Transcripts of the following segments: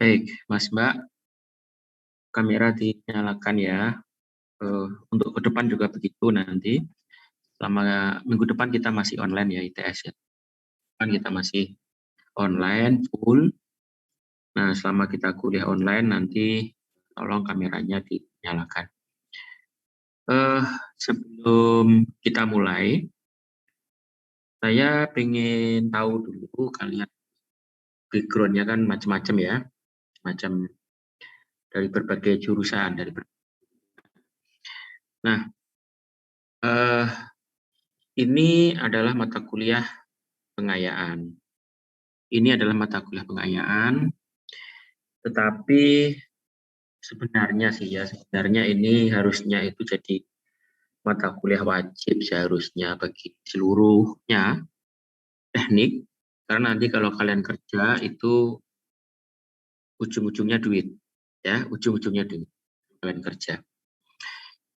Baik, Mas Mbak, kamera dinyalakan ya. Untuk ke depan juga begitu nanti. Selama minggu depan kita masih online ya ITS ya. Kan kita masih online full. Nah, selama kita kuliah online nanti tolong kameranya dinyalakan. Eh, Sebelum kita mulai, saya pengen tahu dulu kalian background-nya kan macam-macam ya, macam dari berbagai jurusan Nah, eh, ini adalah mata kuliah pengayaan. Ini adalah mata kuliah pengayaan, tetapi sebenarnya ini harusnya itu jadi mata kuliah wajib seharusnya bagi seluruhnya teknik, karena nanti kalau kalian kerja itu ujung-ujungnya duit, ya, ujung-ujungnya duit kalian kerja.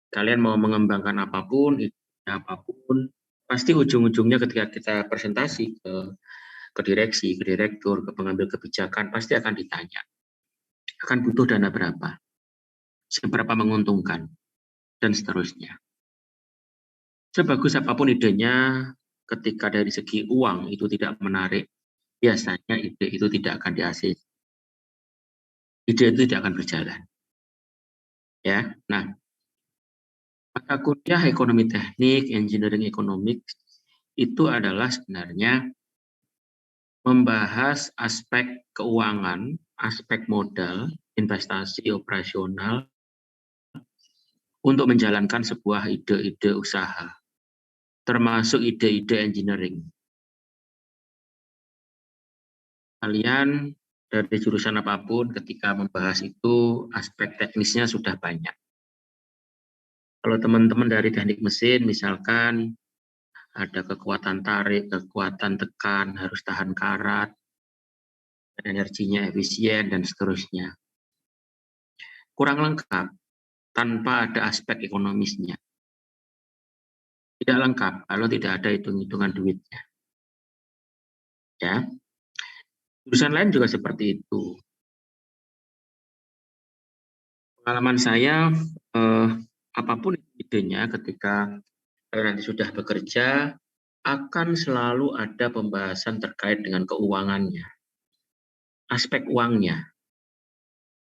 Kalian mau mengembangkan apapun, apapun, pasti ujung-ujungnya ketika kita presentasi ke direksi, ke direktur, ke pengambil kebijakan, pasti akan ditanya, akan butuh dana berapa, seberapa menguntungkan, dan seterusnya. Sebagus apapun idenya, ketika dari segi uang itu tidak menarik, biasanya ide itu tidak akan dihasil. Ide itu tidak akan berjalan. Ya, nah, mata kuliah ekonomi teknik, engineering economics itu adalah sebenarnya membahas aspek keuangan, aspek modal, investasi operasional untuk menjalankan sebuah ide-ide usaha, termasuk ide-ide engineering. Kalian dari jurusan apapun ketika membahas itu aspek teknisnya sudah banyak. Kalau teman-teman dari teknik mesin misalkan ada kekuatan tarik, kekuatan tekan, harus tahan karat, energinya efisien dan seterusnya. Kurang lengkap tanpa ada aspek ekonomisnya. Tidak lengkap kalau tidak ada hitung-hitungan duitnya. Ya. Jurusan lain juga seperti itu. Pengalaman saya apapun idenya ketika nanti sudah bekerja, akan selalu ada pembahasan terkait dengan keuangannya, aspek uangnya,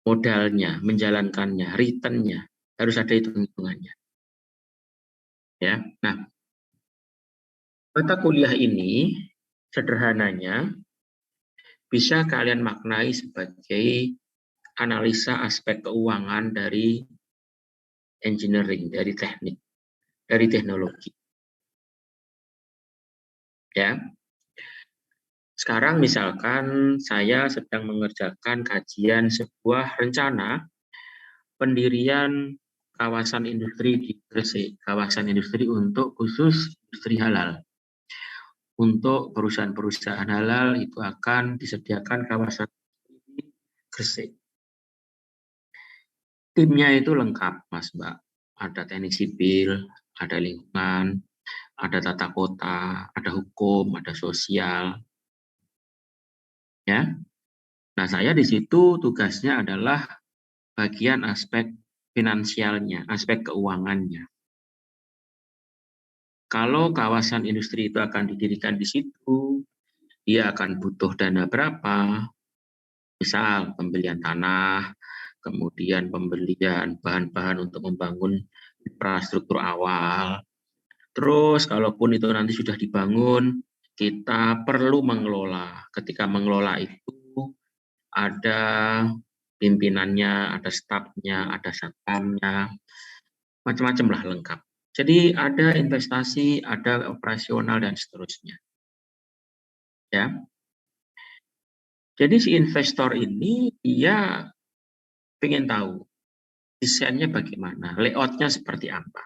modalnya, menjalankannya, returnnya, harus ada hitung-hitungannya. Ya, nah, mata kuliah ini sederhananya bisa kalian maknai sebagai analisa aspek keuangan dari engineering, dari teknik, dari teknologi. Ya, sekarang misalkan saya sedang mengerjakan kajian sebuah rencana pendirian kawasan industri di Gresik, kawasan industri untuk khusus industri halal. Untuk perusahaan-perusahaan halal itu akan disediakan kawasan di Gresik. Timnya itu lengkap, Mas Mbak. Ada teknik sipil, ada lingkungan, ada tata kota, ada hukum, ada sosial. Ya. Nah, saya di situ tugasnya adalah bagian aspek finansialnya, aspek keuangannya. Kalau kawasan industri itu akan didirikan di situ, dia akan butuh dana berapa, misal pembelian tanah, kemudian pembelian bahan-bahan untuk membangun infrastruktur awal. Terus kalaupun itu nanti sudah dibangun, kita perlu mengelola. Ketika mengelola itu ada pimpinannya, ada stafnya, ada satpamnya, macam-macam lah lengkap. Jadi ada investasi, ada operasional dan seterusnya. Ya. Jadi si investor ini dia ingin tahu desainnya bagaimana, layoutnya seperti apa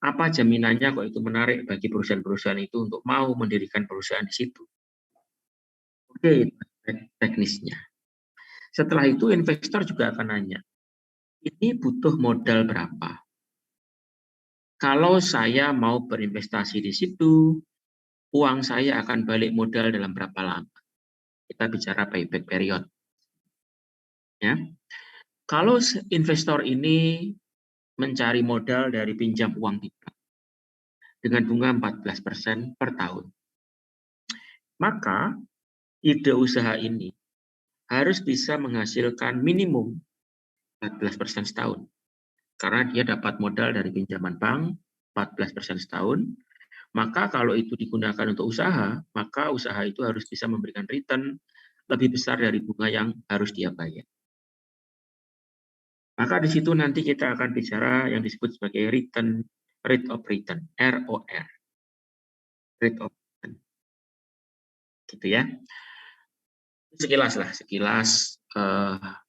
jaminannya kok itu menarik bagi perusahaan-perusahaan itu untuk mau mendirikan perusahaan di situ. Oke, teknisnya. Setelah itu investor juga akan nanya, ini butuh modal berapa? Kalau saya mau berinvestasi di situ, uang saya akan balik modal dalam berapa lama? Kita bicara payback period. Ya. Kalau investor ini mencari modal dari pinjam uang di bank dengan bunga 14% per tahun, maka ide usaha ini harus bisa menghasilkan minimum 14% setahun. Karena dia dapat modal dari pinjaman bank 14% setahun, maka kalau itu digunakan untuk usaha, maka usaha itu harus bisa memberikan return lebih besar dari bunga yang harus dia bayar. Maka di situ nanti kita akan bicara yang disebut sebagai rate of return, ROR, rate of return, gitu ya. Sekilas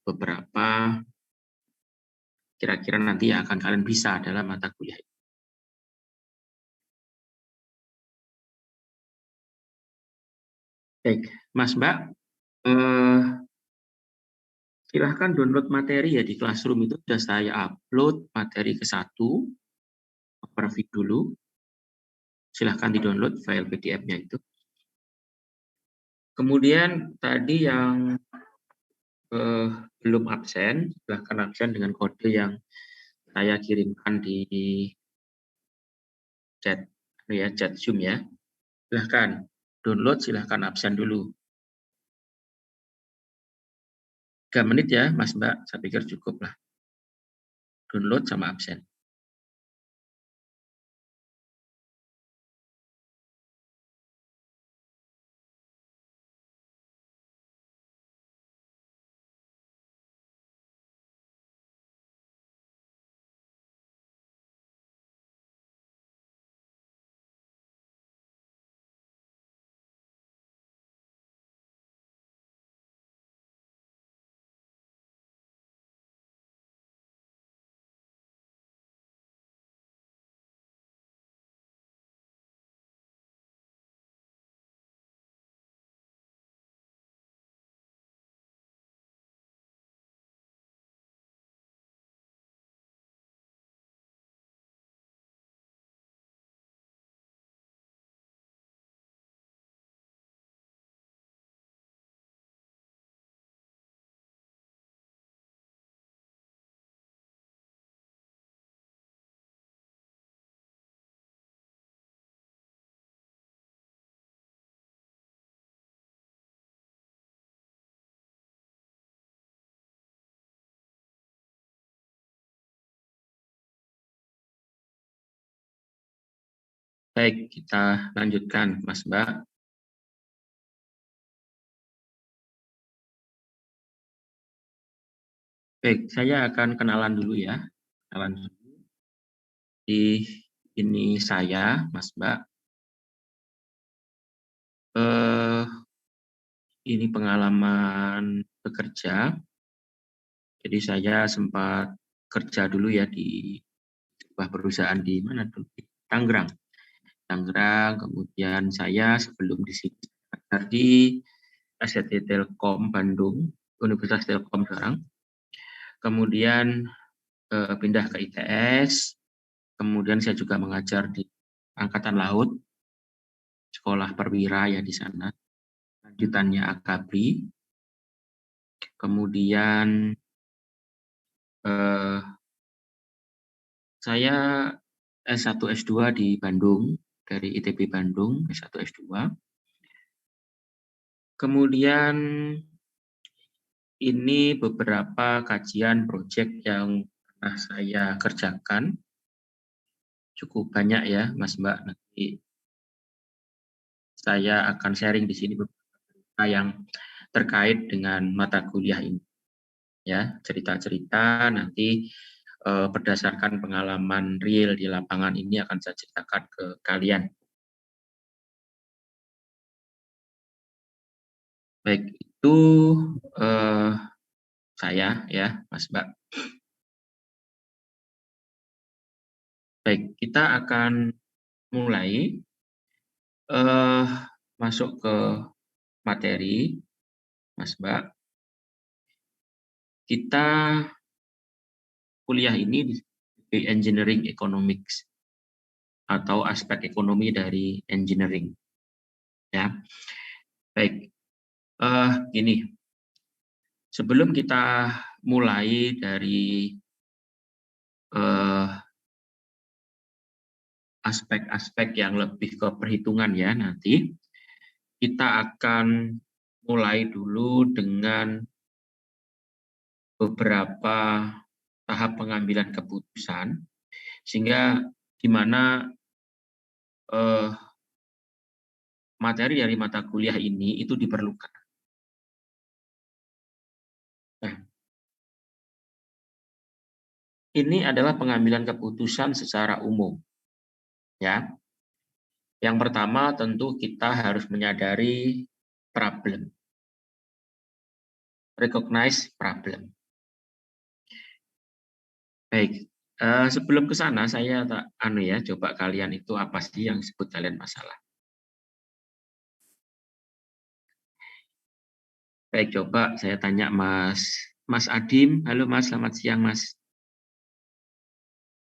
beberapa kira-kira nanti yang akan kalian bisa dalam mata kuliah. Baik, Mas Mbak, silahkan download materi ya di Classroom itu sudah saya upload materi ke-1, overview dulu. Silahkan di-download file PDF-nya itu. Kemudian tadi yang belum absen, silahkan absen dengan kode yang saya kirimkan di chat Zoom ya. Silahkan download, silahkan absen dulu. 3 menit ya, Mas Mbak, saya pikir cukup lah. Download sama absen. Baik, kita lanjutkan, Mas Mbak. Baik, saya akan kenalan dulu ya. Kenalan dulu. Ini saya, Mas Mbak. Ini pengalaman bekerja. Jadi saya sempat kerja dulu ya di sebuah perusahaan di mana tuh? Tangerang. Kemudian saya sebelum di sini di SCT Telkom Bandung, Universitas Telkom sekarang. Kemudian pindah ke ITS. Kemudian saya juga mengajar di Angkatan Laut, sekolah perwira ya di sana. Lanjutannya Akabri. Kemudian saya S1 S2 di Bandung, dari ITB Bandung, S1 S2. Kemudian ini beberapa kajian proyek yang pernah saya kerjakan. Cukup banyak ya, Mas Mbak. Nanti saya akan sharing di sini beberapa yang terkait dengan mata kuliah ini. Ya, cerita-cerita nanti berdasarkan pengalaman real di lapangan ini akan saya ceritakan ke kalian. Baik, itu saya ya, Mas Mbak. Baik, kita akan mulai masuk ke materi, Mas Mbak. Kita kuliah ini di Engineering Economics atau aspek ekonomi dari engineering. Ya, baik. Gini, Sebelum kita mulai dari aspek-aspek yang lebih ke perhitungan ya nanti, kita akan mulai dulu dengan beberapa tahap pengambilan keputusan, sehingga di mana materi dari mata kuliah ini itu diperlukan. Nah, ini adalah pengambilan keputusan secara umum, ya. Yang pertama tentu kita harus menyadari problem, recognize problem. Baik, sebelum ke sana saya coba kalian itu apa sih yang disebut kalian masalah. Baik, coba saya tanya Mas Adim. Halo Mas, selamat siang Mas.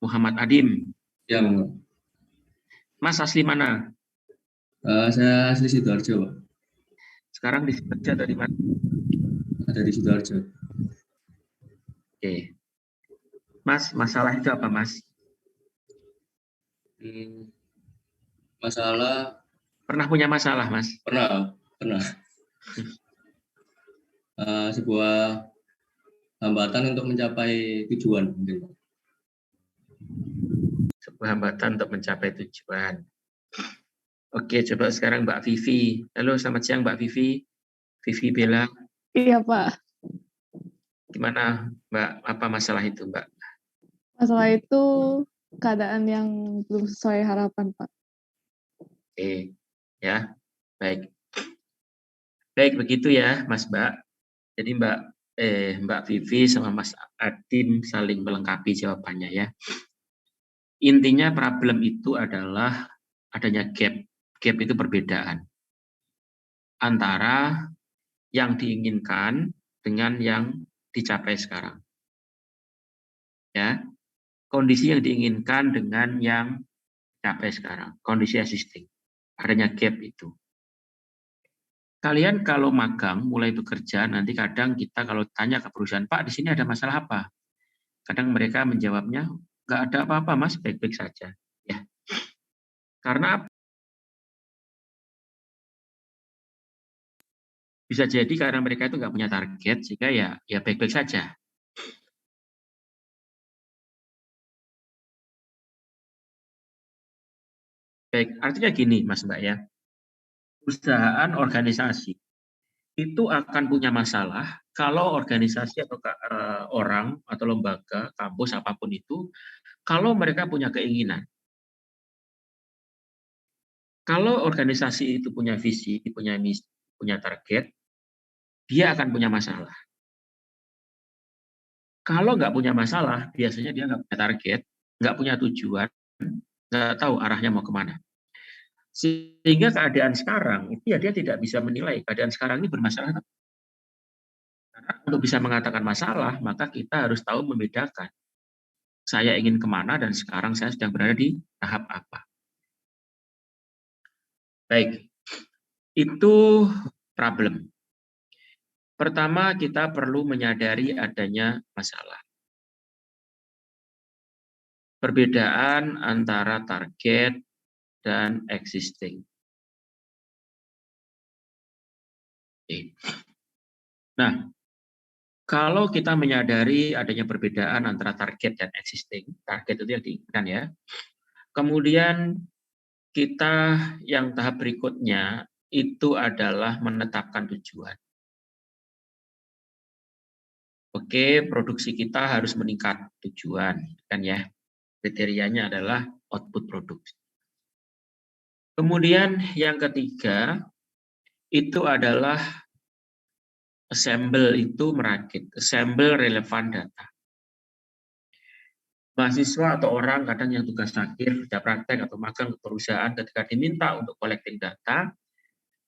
Muhammad Adim. Ya, Mas asli mana? Saya asli Sidoarjo, Pak. Sekarang kerja dari mana? Ada di Sidoarjo. Oke. Mas, masalah itu apa Mas? Masalah. Pernah punya masalah Mas? Pernah. Sebuah hambatan untuk mencapai tujuan mungkin. Sebuah hambatan untuk mencapai tujuan. Oke, coba sekarang Mbak Vivi. Halo, selamat siang Mbak Vivi. Vivi Bella. Iya, Pak. Gimana Mbak, apa masalah itu Mbak? Masalah itu keadaan yang belum sesuai harapan, Pak. Oke, ya, baik. Baik, begitu ya Mas Mbak. Jadi Mbak Vivi sama Mas Adim saling melengkapi jawabannya ya. Intinya problem itu adalah adanya gap. Gap itu perbedaan antara yang diinginkan dengan yang dicapai sekarang. Ya. Kondisi yang diinginkan dengan yang dicapai sekarang, kondisi existing. Adanya gap itu. Kalian kalau magang mulai bekerja, nanti kadang kita kalau tanya ke perusahaan, Pak, di sini ada masalah apa? Kadang mereka menjawabnya, nggak ada apa-apa, Mas, baik-baik saja. Ya. Karena bisa jadi karena mereka itu nggak punya target, sehingga ya baik-baik saja. Baik, artinya gini, Mas Mbak ya. Perusahaan organisasi itu akan punya masalah kalau organisasi atau orang atau lembaga, kampus apapun itu, kalau mereka punya keinginan. Kalau organisasi itu punya visi, punya misi, punya target, dia akan punya masalah. Kalau nggak punya masalah, biasanya dia nggak punya target, nggak punya tujuan, nggak tahu arahnya mau kemana. Sehingga keadaan sekarang, itu ya dia tidak bisa menilai keadaan sekarang ini bermasalah. Karena untuk bisa mengatakan masalah, maka kita harus tahu membedakan. Saya ingin kemana dan sekarang saya sedang berada di tahap apa. Baik, itu problem. Pertama, kita perlu menyadari adanya masalah. Perbedaan antara target dan existing. Nah, kalau kita menyadari adanya perbedaan antara target dan existing, target itu yang diinginkan ya. Kemudian kita yang tahap berikutnya itu adalah menetapkan tujuan. Oke, produksi kita harus meningkat tujuan, kan ya. Kriterianya adalah output produksi. Kemudian yang ketiga itu adalah assemble itu merakit, assemble relevan data. Mahasiswa atau orang kadang yang tugas akhir, kerja praktek atau magang ke perusahaan ketika diminta untuk collecting data,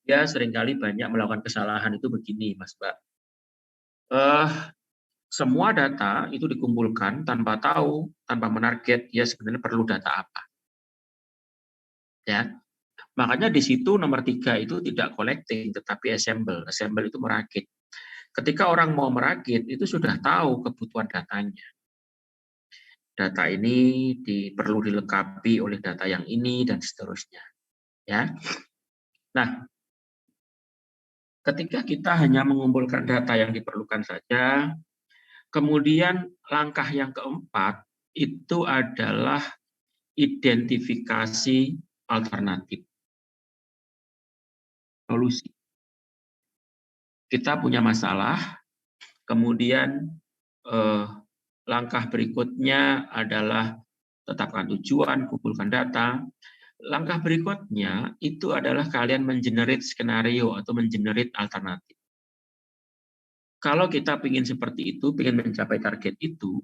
ya seringkali banyak melakukan kesalahan itu begini, Mas Mbak. Semua data itu dikumpulkan tanpa tahu, tanpa menarget, ya sebenarnya perlu data apa. Ya, makanya di situ nomor 3 itu tidak collecting, tetapi assemble. Assemble itu merakit. Ketika orang mau merakit, itu sudah tahu kebutuhan datanya. Data ini perlu dilengkapi oleh data yang ini dan seterusnya. Ya. Nah, ketika kita hanya mengumpulkan data yang diperlukan saja, kemudian langkah yang keempat itu adalah identifikasi alternatif. Solusi. Kita punya masalah, kemudian langkah berikutnya adalah tetapkan tujuan, kumpulkan data. Langkah berikutnya itu adalah kalian mengenerate skenario atau mengenerate alternatif. Kalau kita ingin seperti itu, ingin mencapai target itu,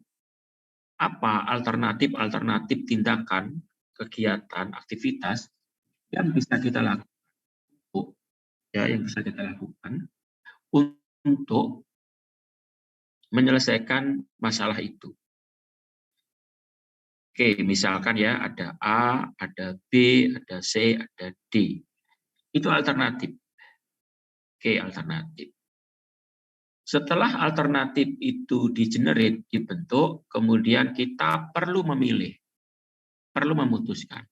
apa alternatif tindakan, kegiatan, aktivitas yang bisa kita lakukan, yang bisa kita lakukan untuk menyelesaikan masalah itu. Oke, misalkan ya ada A, ada B, ada C, ada D. Itu alternatif. Oke, alternatif. Setelah alternatif itu di-generate, dibentuk, kemudian kita perlu memilih, perlu memutuskan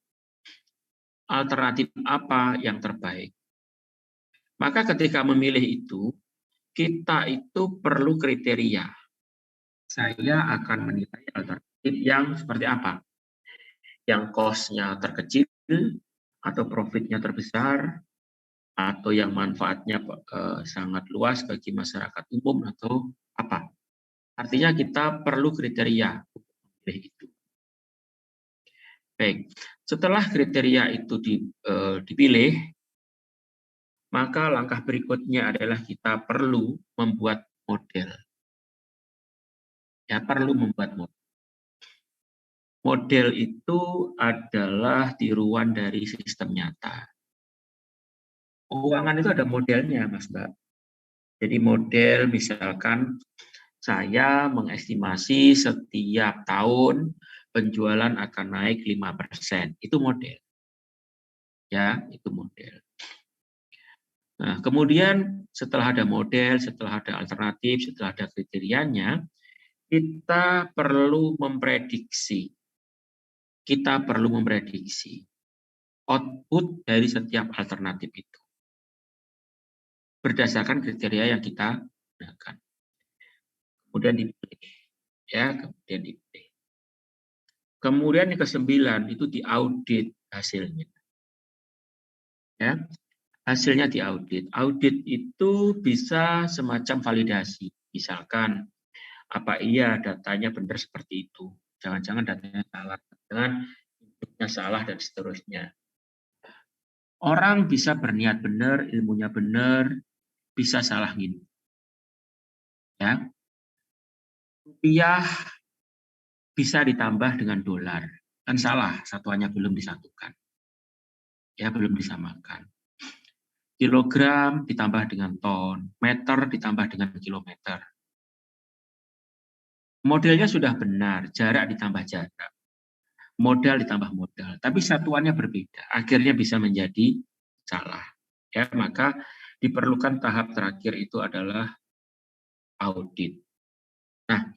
alternatif apa yang terbaik. Maka ketika memilih itu, kita itu perlu kriteria. Saya akan menilai alternatif yang seperti apa? Yang cost-nya terkecil, atau profitnya terbesar, atau yang manfaatnya sangat luas bagi masyarakat umum, atau apa? Artinya kita perlu kriteria itu. Baik, setelah kriteria itu dipilih, maka langkah berikutnya adalah kita perlu membuat model. Ya, perlu membuat model. Model itu adalah tiruan dari sistem nyata. Keuangan itu ada modelnya, Mas Mbak. Jadi model misalkan saya mengestimasi setiap tahun penjualan akan naik 5%. Itu model. Ya, itu model. Nah, kemudian setelah ada model, setelah ada alternatif, setelah ada kriterianya, kita perlu memprediksi. Kita perlu memprediksi output dari setiap alternatif itu. Berdasarkan kriteria yang kita gunakan. Kemudian dipilih. Ya, kemudian dipilih. Kemudian yang ke-9 itu diaudit hasilnya. Ya, hasilnya diaudit. Audit itu bisa semacam validasi. Misalkan, apa iya datanya benar seperti itu? Jangan-jangan datanya salah, jangan inputnya salah dan seterusnya. Orang bisa berniat benar, ilmunya benar, bisa salah gini. Ya, rupiah bisa ditambah dengan dolar, kan salah, satuannya belum disatukan, ya belum disamakan. Kilogram ditambah dengan ton, meter ditambah dengan kilometer. Modelnya sudah benar, jarak ditambah jarak, modal ditambah modal, tapi satuannya berbeda, akhirnya bisa menjadi salah. Ya, maka diperlukan tahap terakhir itu adalah audit. Nah,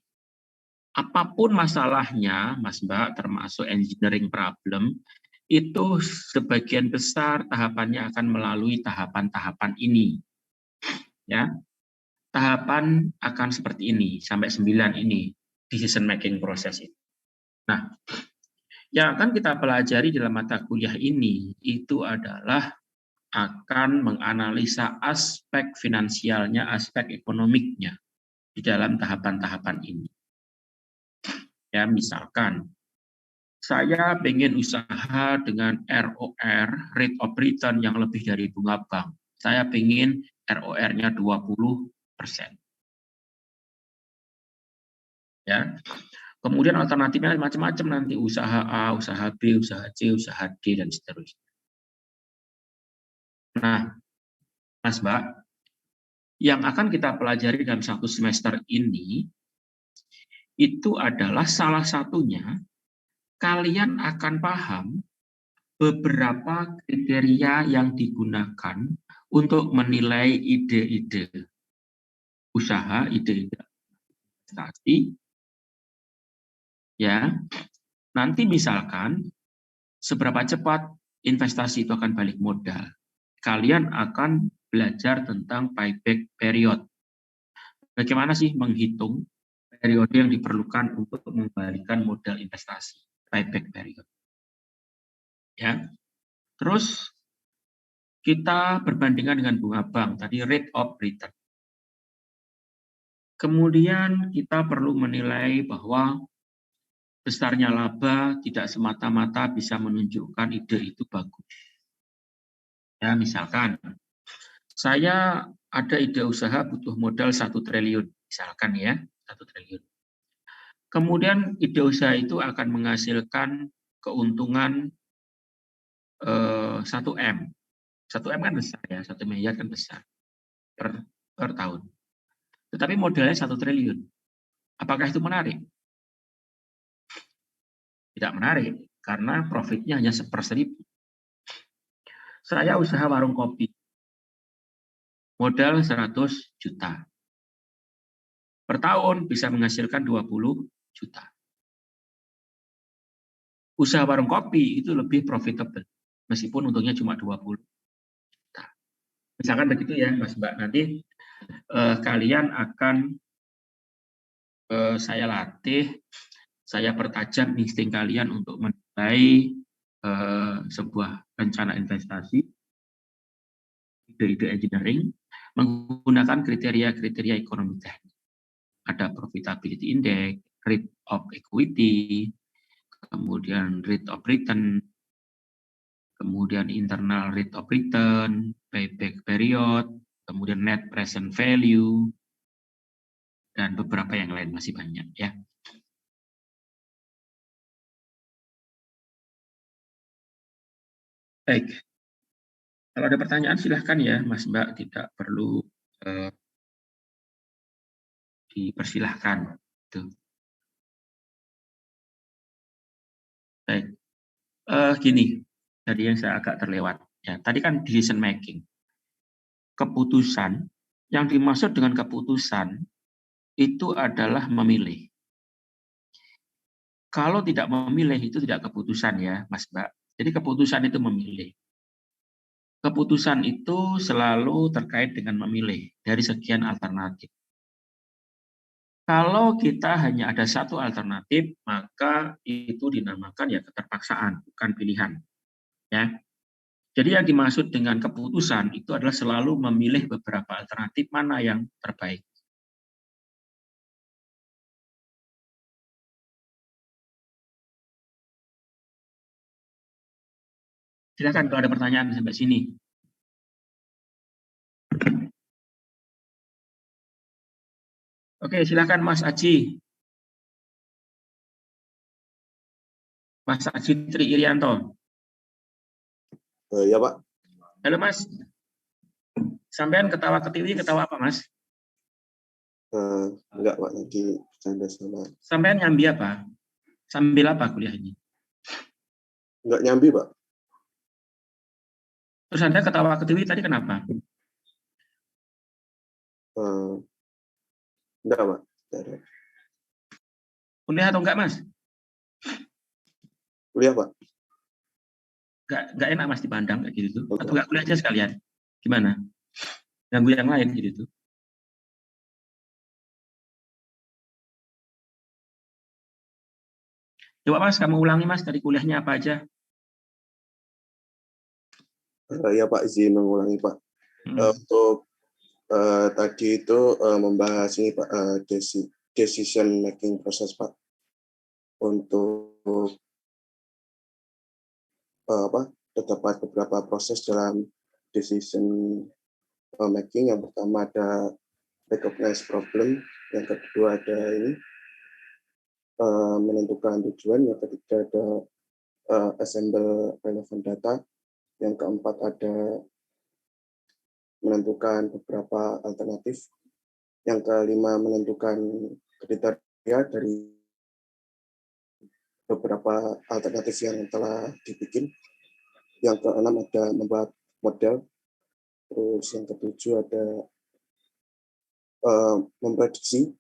apapun masalahnya, Mas Mbak, termasuk engineering problem, itu sebagian besar tahapannya akan melalui tahapan-tahapan ini. Ya, tahapan akan seperti ini, sampai 9 ini, decision making proses itu. Nah, yang akan kita pelajari dalam mata kuliah ini, itu adalah akan menganalisa aspek finansialnya, aspek ekonomiknya di dalam tahapan-tahapan ini. Ya, misalkan, saya ingin usaha dengan ROR, rate of return yang lebih dari bunga bank. Saya ingin ROR-nya 20%. Ya. Kemudian alternatifnya macam-macam nanti, usaha A, usaha B, usaha C, usaha D, dan seterusnya. Nah, Mas Mbak, yang akan kita pelajari dalam satu semester ini, itu adalah salah satunya, kalian akan paham beberapa kriteria yang digunakan untuk menilai ide-ide, usaha, ide investasi, ya. Nanti misalkan seberapa cepat investasi itu akan balik modal. Kalian akan belajar tentang payback period. Bagaimana sih menghitung periode yang diperlukan untuk mengembalikan modal investasi, payback period. Ya. Terus kita berbandingkan dengan bunga bank, tadi rate of return. Kemudian kita perlu menilai bahwa besarnya laba tidak semata-mata bisa menunjukkan ide itu bagus. Ya, misalkan saya ada ide usaha butuh modal 1 triliun, misalkan ya, 1 triliun. Kemudian ide usaha itu akan menghasilkan keuntungan 1M. 1M kan besar ya, 1 miliar kan besar per tahun. Tetapi modalnya 1 triliun. Apakah itu menarik? Tidak menarik, karena profitnya hanya 1/1000. Saya usaha warung kopi. Modal 100 juta. Per tahun bisa menghasilkan 20 juta. Usaha warung kopi itu lebih profitable, meskipun untungnya cuma 20 juta. Misalkan begitu ya, Mas Mbak. Nanti kalian akan saya latih, saya pertajam insting kalian untuk menilai sebuah rencana investasi, ide-ide engineering, menggunakan kriteria-kriteria ekonomi teknik. Ada profitability index, rate of equity, kemudian rate of return, kemudian internal rate of return, payback period, kemudian net present value, dan beberapa yang lain, masih banyak ya. Baik, kalau ada pertanyaan silahkan ya Mas Mbak, tidak perlu dipersilahkan. Tuh. Baik, gini, tadi yang saya agak terlewat. Ya, tadi kan decision making. Keputusan, yang dimaksud dengan keputusan itu adalah memilih. Kalau tidak memilih itu tidak keputusan ya Mas Mbak. Jadi keputusan itu memilih. Keputusan itu selalu terkait dengan memilih dari sekian alternatif. Kalau kita hanya ada satu alternatif, maka itu dinamakan ya keterpaksaan, bukan pilihan. Ya. Jadi yang dimaksud dengan keputusan itu adalah selalu memilih beberapa alternatif mana yang terbaik. Silakan kalau ada pertanyaan sampai sini. Oke, silakan Mas Aji. Mas Aji Tri Irianto. Ya Pak. Halo Mas. Sampean ketawa ketiwi, ketawa apa Mas? Enggak Pak, nanti bercanda sama. Sampean nyambi apa? Sambil apa kuliahnya? Enggak nyambi Pak. Terus Anda ketawa ketiwi tadi kenapa? Enggak Pak. Kuliah atau enggak Mas? Kuliah Pak. Enggak enak Mas dipandang kayak gitu tuh. Okay. Atau enggak kuliah aja sekalian? Gimana? Ganggu yang lain gitu tuh. Coba Mas, kamu ulangi Mas, tadi kuliahnya apa aja? Ya Pak, izin mengulangi Pak. Untuk tadi itu membahas ini Pak, decision making proses Pak. Untuk terdapat beberapa proses dalam decision making. Yang pertama ada recognize problem, yang kedua ada ini menentukan tujuan, yang ketiga ada assemble relevant data, yang keempat ada menentukan beberapa alternatif, yang kelima menentukan kriteria dari beberapa alternatif yang telah dibikin, yang keenam ada membuat model, terus yang ketujuh ada memprediksi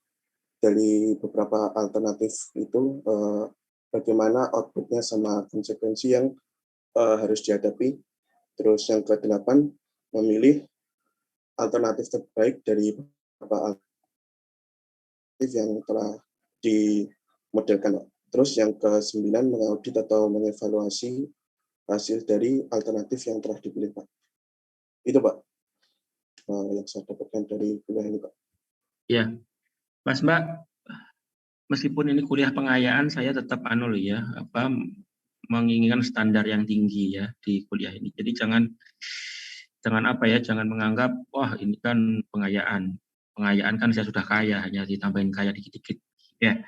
dari beberapa alternatif itu bagaimana outputnya sama konsekuensi yang harus dihadapi. Terus yang ke-8, memilih alternatif terbaik dari beberapa alternatif yang telah dimodelkan. Terus yang ke-9, mengaudit atau mengevaluasi hasil dari alternatif yang telah dipilih, Pak. Itu, Pak, yang saya dapatkan dari kuliah ini, Pak. Ya, Mas Mbak, meskipun ini kuliah pengayaan, saya tetap menginginkan standar yang tinggi ya di kuliah ini. Jadi jangan menganggap wah ini kan pengayaan. Pengayaan kan saya sudah kaya, hanya ditambahin kaya dikit-dikit. Ya,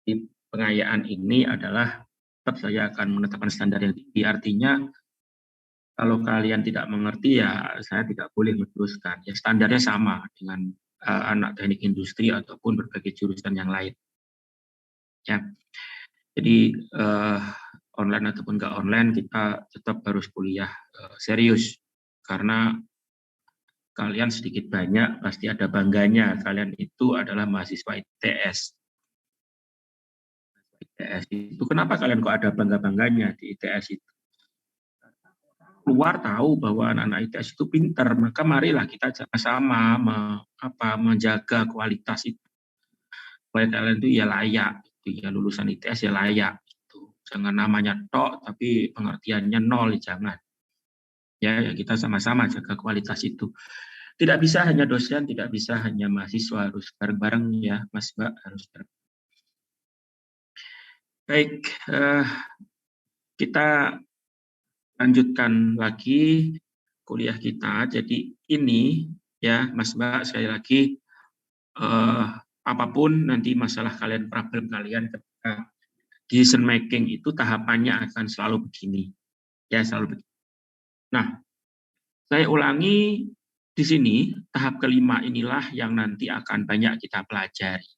di pengayaan ini adalah tetap saya akan menetapkan standar yang tinggi. Artinya kalau kalian tidak mengerti ya saya tidak boleh meneruskan. Ya standarnya sama dengan anak teknik industri ataupun berbagai jurusan yang lain. Ya, jadi online ataupun nggak online kita tetap harus kuliah serius karena kalian sedikit banyak pasti ada bangganya kalian itu adalah mahasiswa ITS. ITS itu kenapa kalian kok ada bangga-bangganya di ITS itu? Keluar tahu bahwa anak-anak ITS itu pintar, maka marilah kita sama-sama menjaga kualitas itu. Supaya kalian itu ya layak, gitu ya lulusan ITS ya layak. Gitu. Jangan namanya tok, tapi pengertiannya nol, jangan. Ya kita sama-sama jaga kualitas itu. Tidak bisa hanya dosen, tidak bisa hanya mahasiswa, harus bareng-bareng ya, Mas Mbak, harus bareng. Baik, kita lanjutkan lagi kuliah kita. Jadi ini ya, Mas Mbak, sekali lagi apapun nanti masalah kalian, problem kalian ketika decision making itu tahapannya akan selalu begini. Ya, selalu begini. Nah, saya ulangi di sini tahap kelima inilah yang nanti akan banyak kita pelajari.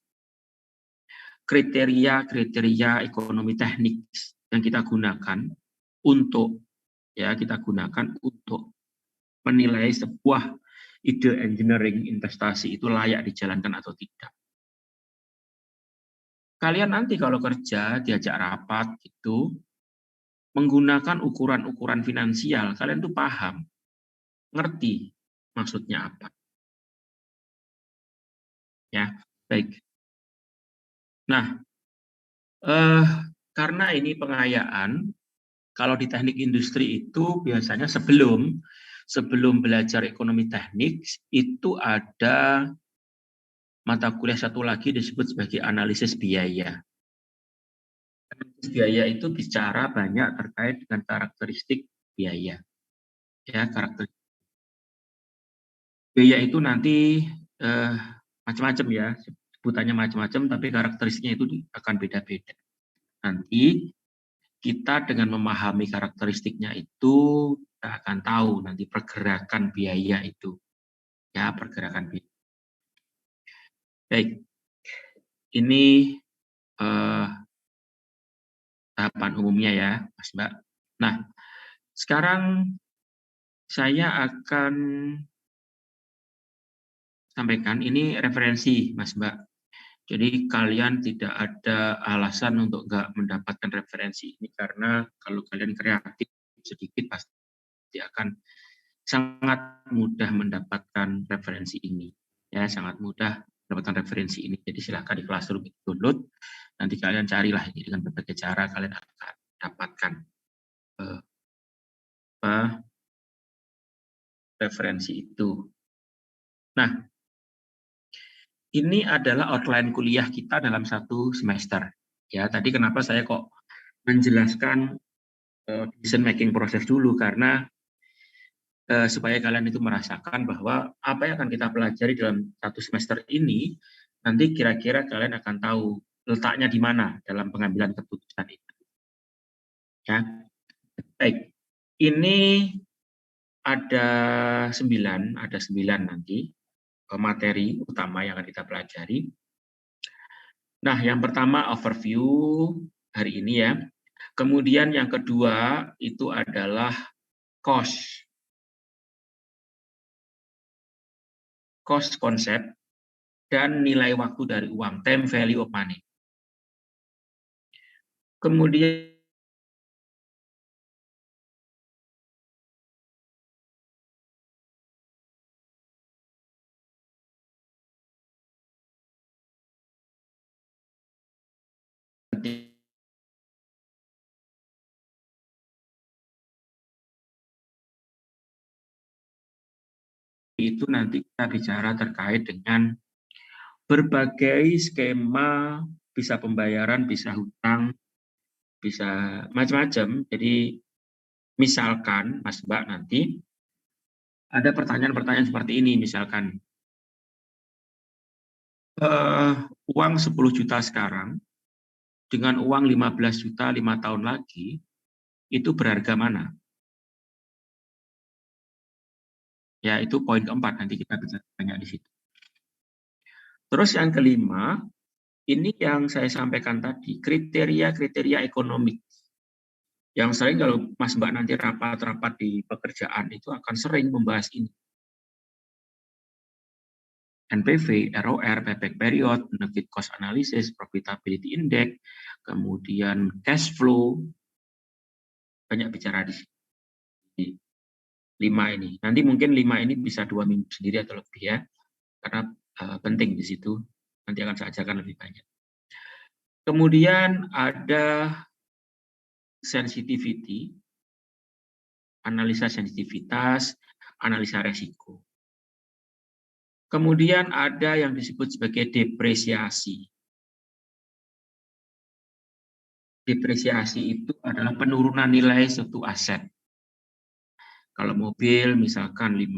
Kriteria-kriteria ekonomi teknik yang kita gunakan untuk menilai sebuah ide engineering investasi itu layak dijalankan atau tidak. Kalian nanti kalau kerja diajak rapat gitu menggunakan ukuran-ukuran finansial, kalian tuh paham, ngerti maksudnya apa. Ya, baik. Nah, karena ini pengayaan, kalau di teknik industri itu biasanya sebelum belajar ekonomi teknik itu ada mata kuliah satu lagi disebut sebagai analisis biaya. Analisis biaya itu bicara banyak terkait dengan karakteristik biaya. Ya, karakteristik biaya itu nanti macam-macam ya, sebutannya macam-macam, tapi karakteristiknya itu akan beda-beda. Nanti kita dengan memahami karakteristiknya itu kita akan tahu nanti pergerakan biaya itu. Ya, pergerakan biaya. Baik, ini tahapan umumnya ya, Mas Mbak. Nah, sekarang saya akan sampaikan ini referensi, Mas Mbak. Jadi kalian tidak ada alasan untuk nggak mendapatkan referensi ini karena kalau kalian kreatif sedikit pasti akan sangat mudah mendapatkan referensi ini. Ya, sangat mudah mendapatkan referensi ini. Jadi silakan di Classroom download. Nanti kalian carilah ini dengan berbagai cara kalian akan dapatkan referensi itu. Nah, ini adalah outline kuliah kita dalam satu semester. Ya, tadi kenapa saya kok menjelaskan decision making proses dulu karena supaya kalian itu merasakan bahwa apa yang akan kita pelajari dalam satu semester ini nanti kira-kira kalian akan tahu letaknya di mana dalam pengambilan keputusan itu. Ya, baik. Ini ada 9 nanti materi utama yang akan kita pelajari. Nah, yang pertama overview hari ini ya. Kemudian yang kedua itu adalah cost konsep dan nilai waktu dari uang, time value of money. Kemudian itu nanti kita bicara terkait dengan berbagai skema, bisa pembayaran, bisa hutang, bisa macam-macam. Jadi misalkan Mas Mbak nanti ada pertanyaan-pertanyaan seperti ini, misalkan uang 10 juta sekarang dengan uang 15 juta 5 tahun lagi, itu berharga mana? Ya, itu poin keempat, nanti kita bisa tanya di situ. Terus yang kelima, ini yang saya sampaikan tadi, kriteria-kriteria ekonomi. Yang sering kalau Mas Mbak nanti rapat-rapat di pekerjaan itu akan sering membahas ini. NPV, ROR, payback period, benefit cost analysis, profitability index, kemudian cash flow, banyak bicara di sini. 5 ini. Nanti mungkin 5 ini bisa 2 minggu sendiri atau lebih ya, karena penting di situ. Nanti akan saya ajarkan lebih banyak. Kemudian ada sensitivity, analisa sensitivitas, analisa resiko. Kemudian ada yang disebut sebagai depresiasi. Depresiasi itu adalah penurunan nilai suatu aset. Kalau mobil misalkan 5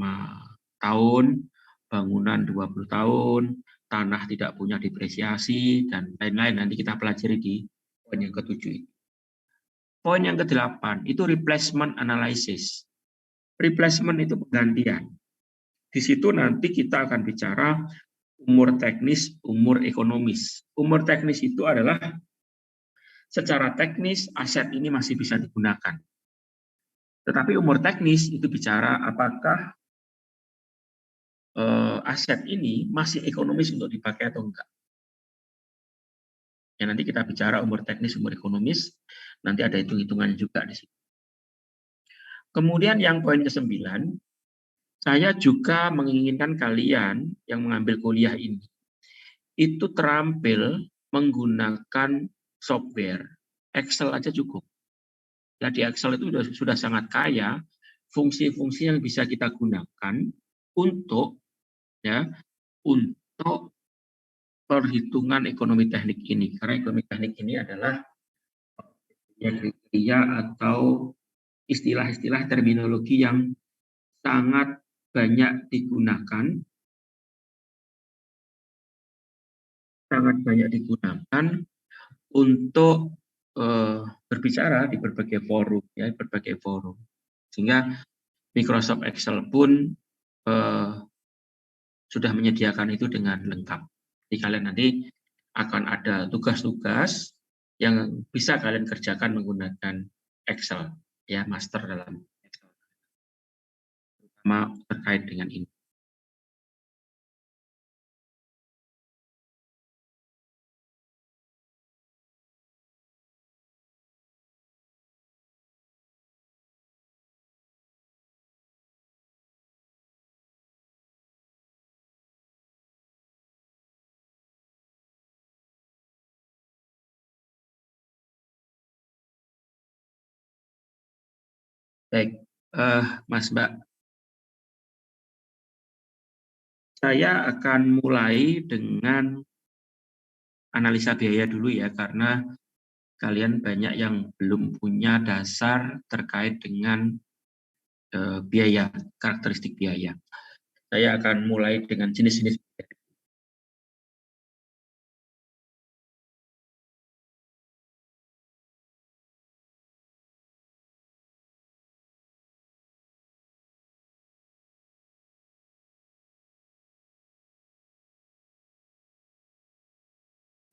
tahun, bangunan 20 tahun, tanah tidak punya depresiasi, dan lain-lain. Nanti kita pelajari di poin yang ke-7. Poin yang ke-8 itu replacement analysis. Replacement itu penggantian. Di situ nanti kita akan bicara umur teknis, umur ekonomis. Umur teknis itu adalah secara teknis aset ini masih bisa digunakan. Tetapi umur teknis itu bicara apakah aset ini masih ekonomis untuk dipakai atau enggak. Ya, nanti kita bicara umur teknis, umur ekonomis, nanti ada hitung-hitungannya juga di sini. Kemudian yang poin ke-9, saya juga menginginkan kalian yang mengambil kuliah ini, itu terampil menggunakan software. Excel aja cukup. Ya, di Excel itu sudah sangat kaya fungsi-fungsi yang bisa kita gunakan untuk untuk perhitungan ekonomi teknik ini. Karena ekonomi teknik ini adalah kriteria atau istilah-istilah terminologi yang sangat banyak digunakan untuk berbicara di berbagai forum, ya, berbagai forum. Sehingga Microsoft Excel pun sudah menyediakan itu dengan lengkap. Jadi kalian nanti akan ada tugas-tugas yang bisa kalian kerjakan menggunakan Excel, ya, master dalam Excel, terutama terkait dengan ini. Baik, Mas Mbak, saya akan mulai dengan analisa biaya dulu ya, karena kalian banyak yang belum punya dasar terkait dengan biaya, karakteristik biaya. Saya akan mulai dengan jenis-jenis.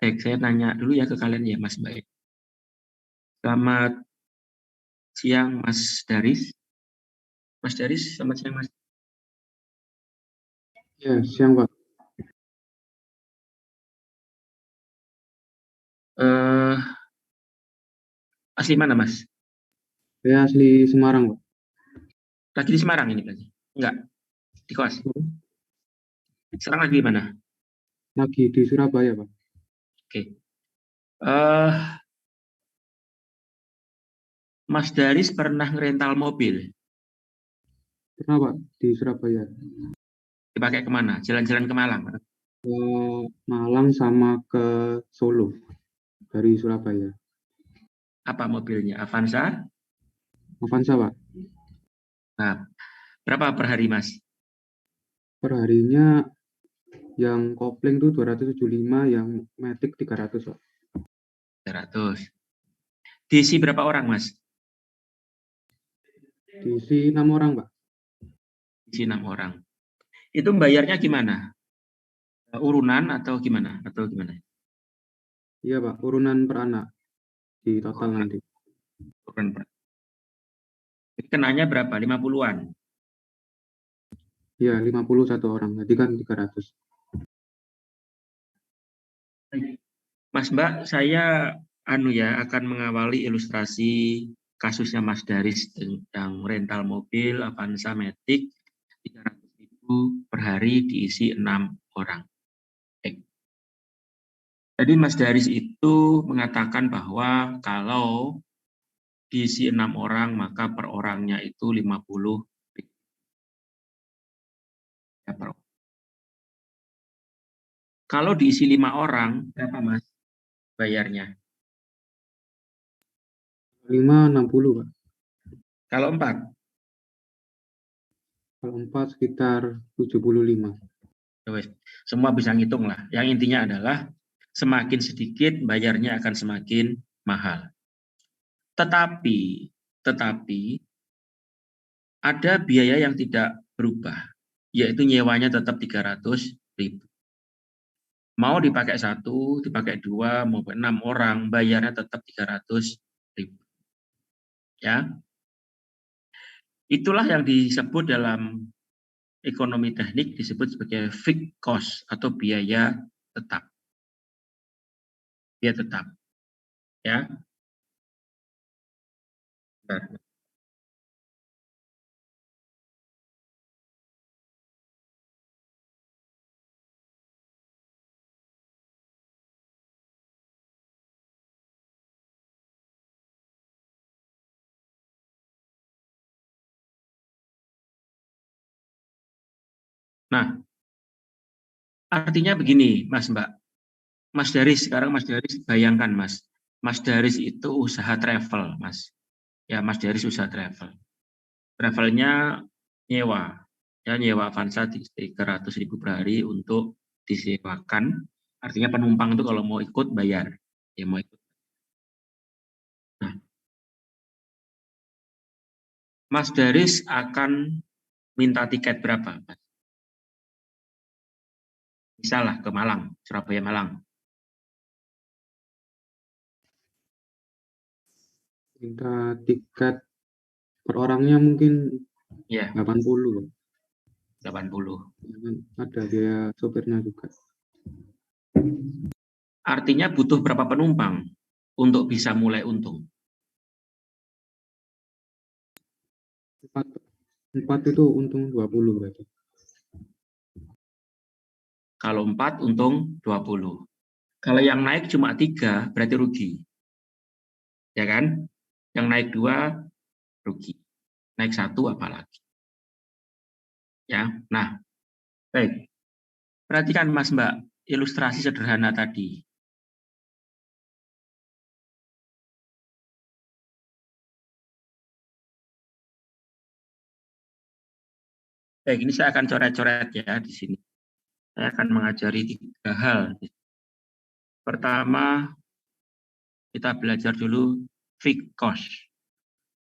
Baik, saya tanya dulu ya ke kalian ya, Mas Mbak. Selamat siang, Mas Daris. Mas Daris, selamat siang, Mas. Ya, siang, Pak. Eh, asli mana, Mas? Saya asli Semarang, Pak. Lagi di Semarang ini berarti? Enggak, di kos. Sekarang lagi di mana? Lagi di Surabaya, Pak. Oke. Mas Daris pernah ngerental mobil? Pernah, Pak, di Surabaya. Dipakai kemana? Jalan-jalan ke Malang? Ke Malang sama ke Solo dari Surabaya. Apa mobilnya? Avanza? Avanza, Pak. Nah, berapa per hari, Mas? Per harinya yang kopling tuh 275, yang Matic 300, Pak. 300. Diisi berapa orang, Mas? Diisi 6 orang, Pak. Diisi 6 orang. Itu bayarnya gimana? Urunan atau gimana? Atau gimana? Iya, Pak, urunan per anak di total nanti. Urunan per. Kenanya berapa? 50-an? Iya, 51 orang, jadi kan 300. Mas Mbak, saya akan mengawali ilustrasi kasusnya Mas Daris yang rental mobil Avanza Matic 300.000 per hari diisi 6 orang. Jadi Mas Daris itu mengatakan bahwa kalau diisi 6 orang maka per orangnya itu 50.000. Ya, per. Kalau diisi 5 orang, berapa Mas bayarnya? 5, 60, Pak. Kalau 4? Kalau 4 sekitar 75. Semua bisa ngitung lah. Yang intinya adalah semakin sedikit bayarnya akan semakin mahal. Tetapi ada biaya yang tidak berubah, yaitu nyewanya tetap 300.000. Mau dipakai 1, dipakai 2, mau 6 orang, bayarnya tetap 300.000. Ya. Itulah yang disebut dalam ekonomi teknik disebut sebagai fixed cost atau biaya tetap. Biaya tetap. Ya. Nah, artinya begini, Mas Mbak. Mas Daris, sekarang Mas Daris bayangkan Mas. Mas Daris itu usaha travel, Mas. Ya, Mas Daris usaha travel. Travelnya nyewa. Ya, nyewa Avanza 300.000 per hari untuk disewakan. Artinya penumpang itu kalau mau ikut bayar. Ya, mau ikut. Nah, Mas Daris akan minta tiket berapa, Mas? Misalnya ke Malang, Surabaya Malang. Minta tiket per orangnya mungkin Ya, 80. 80. Ada biaya sopirnya juga. Artinya butuh berapa penumpang untuk bisa mulai untung? 4 itu untung 20 berarti. Kalau 4 untung 20. Kalau yang naik cuma 3 berarti rugi. Ya kan? Yang naik 2 rugi. Naik 1 apalagi. Ya. Nah, baik. Perhatikan Mas Mbak, ilustrasi sederhana tadi. Baik, ini saya akan coret-coret ya di sini. Saya akan mengajari 3 hal. Pertama, kita belajar dulu fixed cost.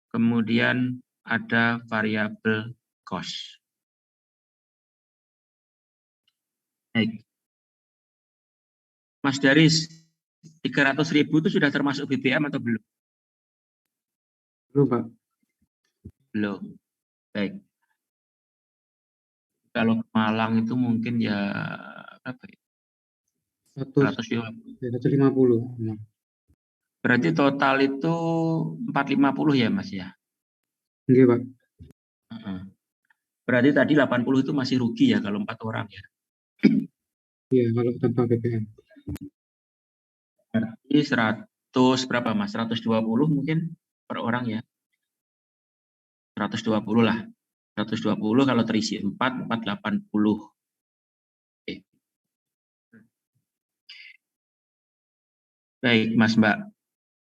Kemudian ada variable cost. Baik. Mas Daris, 300.000 itu sudah termasuk BBM atau belum? Belum, Pak. Belum. Baik. Kalau ke Malang itu mungkin ya berapa ya? 150. 150. Berarti total itu 450 ya, Mas ya? Nggih, Pak. Heeh. Berarti tadi 80 itu masih rugi ya kalau 4 orang ya? Iya, kalau tanpa BBM. Berarti 100 berapa, Mas? 120 mungkin per orang ya? 120 lah. 120 kalau terisi 4, 480. Oke. Baik, Mas Mbak.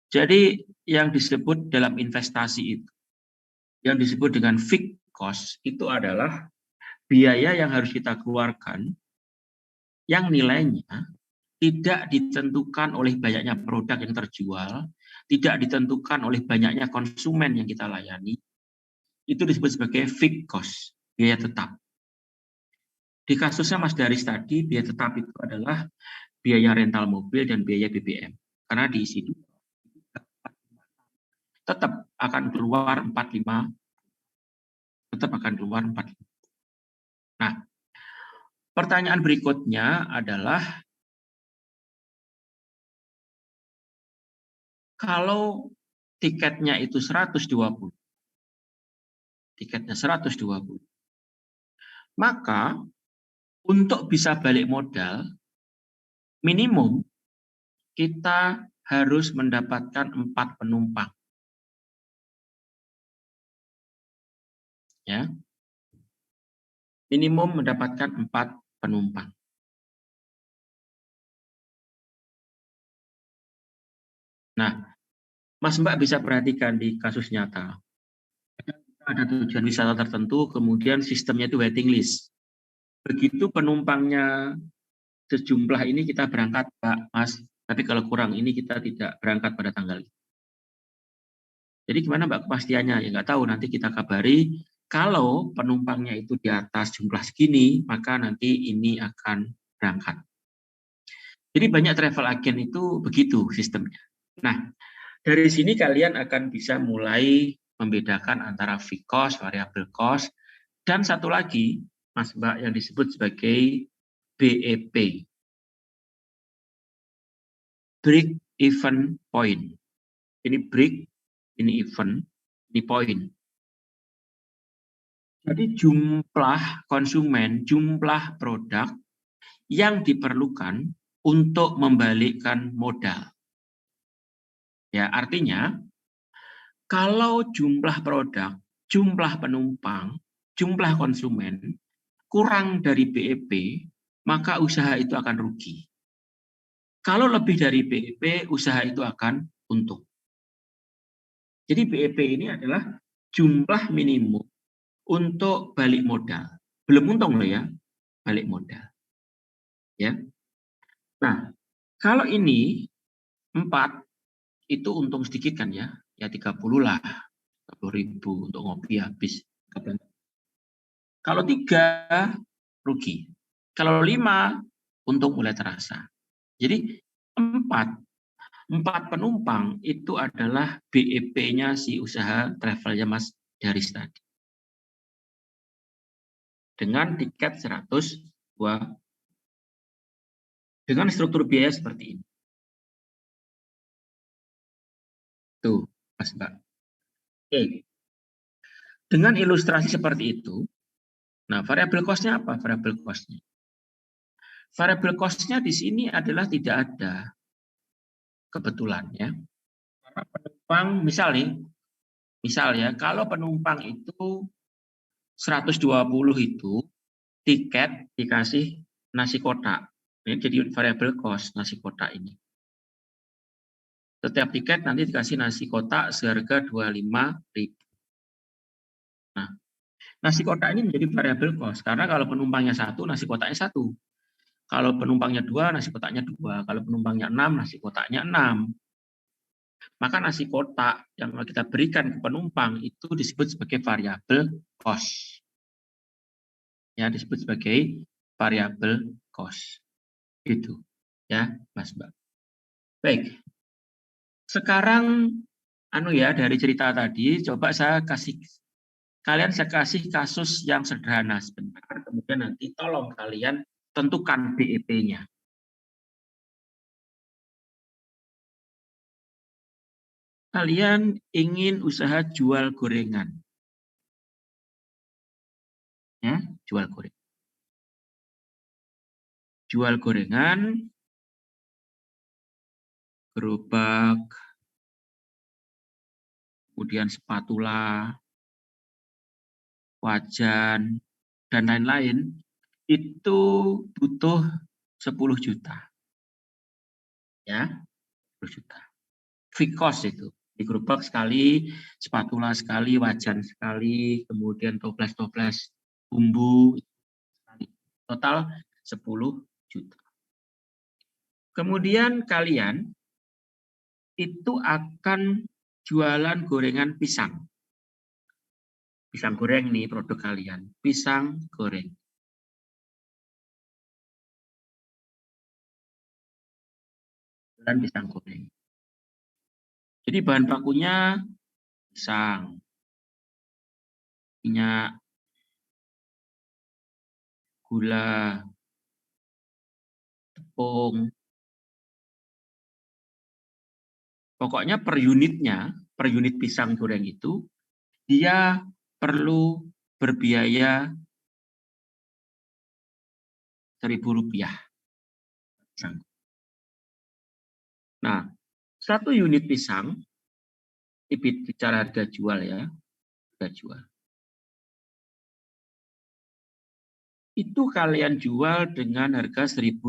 Jadi yang disebut dalam investasi itu, yang disebut dengan fixed cost itu adalah biaya yang harus kita keluarkan yang nilainya tidak ditentukan oleh banyaknya produk yang terjual, tidak ditentukan oleh banyaknya konsumen yang kita layani, itu disebut sebagai fixed cost, biaya tetap. Di kasusnya Mas Daris tadi, biaya tetap itu adalah biaya rental mobil dan biaya BBM. Karena di situ tetap akan keluar 45, tetap akan keluar 45. Nah, pertanyaan berikutnya adalah kalau tiketnya itu 120, tiketnya 120, maka untuk bisa balik modal, minimum kita harus mendapatkan 4 penumpang. Ya. Minimum mendapatkan 4 penumpang. Nah, Mas Mbak bisa perhatikan di kasus nyata. Ada tujuan wisata tertentu, kemudian sistemnya itu waiting list. Begitu penumpangnya sejumlah ini kita berangkat, Pak, Mas. Tapi kalau kurang ini kita tidak berangkat pada tanggal ini. Jadi gimana Mbak kepastiannya? Ya nggak tahu, nanti kita kabari. Kalau penumpangnya itu di atas jumlah segini, maka nanti ini akan berangkat. Jadi banyak travel agent itu begitu sistemnya. Nah, dari sini kalian akan bisa mulai membedakan antara fixed cost, variable cost, dan satu lagi, Mas Mbak, yang disebut sebagai BEP. Break even point. Ini break, ini event, ini point. Jadi jumlah konsumen, jumlah produk yang diperlukan untuk membalikkan modal. Ya, artinya kalau jumlah produk, jumlah penumpang, jumlah konsumen kurang dari BEP, maka usaha itu akan rugi. Kalau lebih dari BEP, usaha itu akan untung. Jadi BEP ini adalah jumlah minimum untuk balik modal. Belum untung loh ya, balik modal. Ya. Nah, kalau ini 4 itu untung sedikit kan ya, ya 30 lah, 30.000 untuk ngopi habis. Kalau 3 rugi, kalau 5 untung mulai terasa. Jadi 4 penumpang itu adalah BEP-nya si usaha travelnya Mas Daris tadi. Dengan tiket 102, dengan struktur biaya seperti ini. Tuh, Mas Mbak. Oke. Dengan ilustrasi seperti itu, nah variable cost-nya apa? Variable cost-nya. Variable cost-nya di sini adalah tidak ada. Kebetulan ya. Para penumpang, misal ya, kalau penumpang itu 120 itu, tiket dikasih nasi kotak. Ini jadi variable cost nasi kotak ini. Setiap tiket nanti dikasih nasi kotak seharga 25.000. Nah, nasi kotak ini menjadi variable cost karena kalau penumpangnya 1, nasi kotaknya 1. Kalau penumpangnya 2, nasi kotaknya 2. Kalau penumpangnya 6, nasi kotaknya 6. Maka nasi kotak yang kita berikan ke penumpang itu disebut sebagai variable cost. Ya, disebut sebagai variable cost. Gitu. Ya, Mas Mbak. Baik. Sekarang dari cerita tadi coba saya kasih kasus yang sederhana sebentar, kemudian nanti tolong kalian tentukan BEP-nya. kalian ingin usaha jual gorengan. Ya, jual gorengan. Jual gorengan, gerobak, kemudian spatula, wajan, dan lain-lain, itu butuh 10 juta. Ya, 10 juta. Fixed cost itu. Di gerobak sekali, spatula sekali, wajan sekali, kemudian toples-toples bumbu, total 10 juta. Kemudian kalian itu akan jualan gorengan pisang. Pisang goreng nih produk kalian. Pisang goreng. Dan pisang goreng. Jadi bahan bakunya pisang, minyak, gula, tepung. Pokoknya per unitnya, per unit pisang goreng itu, dia perlu berbiaya Rp1.000. Nah, 1 unit pisang, ini bicara harga jual ya, harga jual. Itu kalian jual dengan harga 1.500.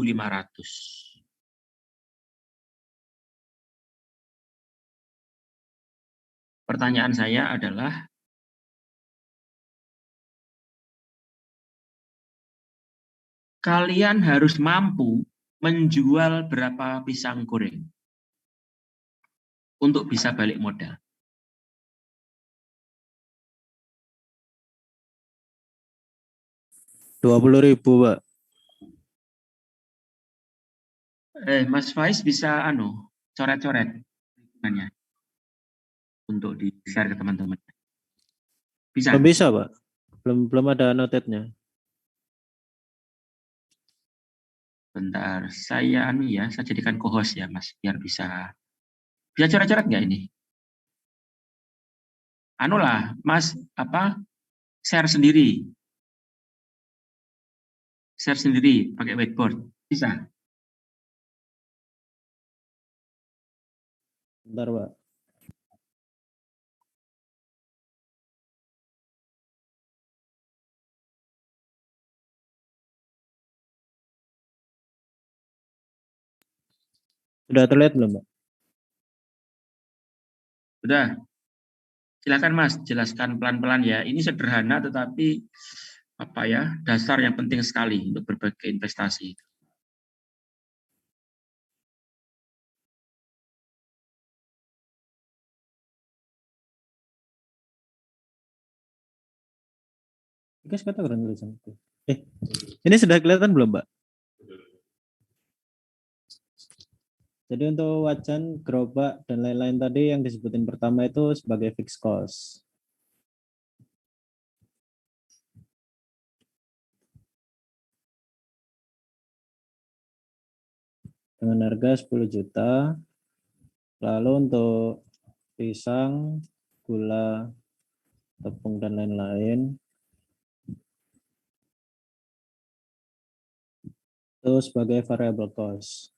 Pertanyaan saya adalah, kalian harus mampu menjual berapa pisang goreng untuk bisa balik modal? Rp20.000, Pak. Mas Faiz bisa coret-coret hitungannya untuk di-share ke teman-teman. Bisa? Belum bisa, Pak. Belum ada notetnya. Bentar, saya saya jadikan co-host ya, Mas, biar bisa coret-coret nggak ini? Mas, share sendiri. Share sendiri pakai whiteboard. Bisa? Bentar, Pak. Sudah terlihat belum, Pak? Sudah. Silakan Mas, jelaskan pelan-pelan ya. Ini sederhana tetapi dasar yang penting sekali untuk berbagai investasi. Guys, kata keren tulisan itu. Ini sudah kelihatan belum, Pak? Jadi untuk wajan, gerobak, dan lain-lain tadi yang disebutin pertama itu sebagai fixed cost. Dengan harga 10 juta. Lalu untuk pisang, gula, tepung, dan lain-lain itu sebagai variable cost.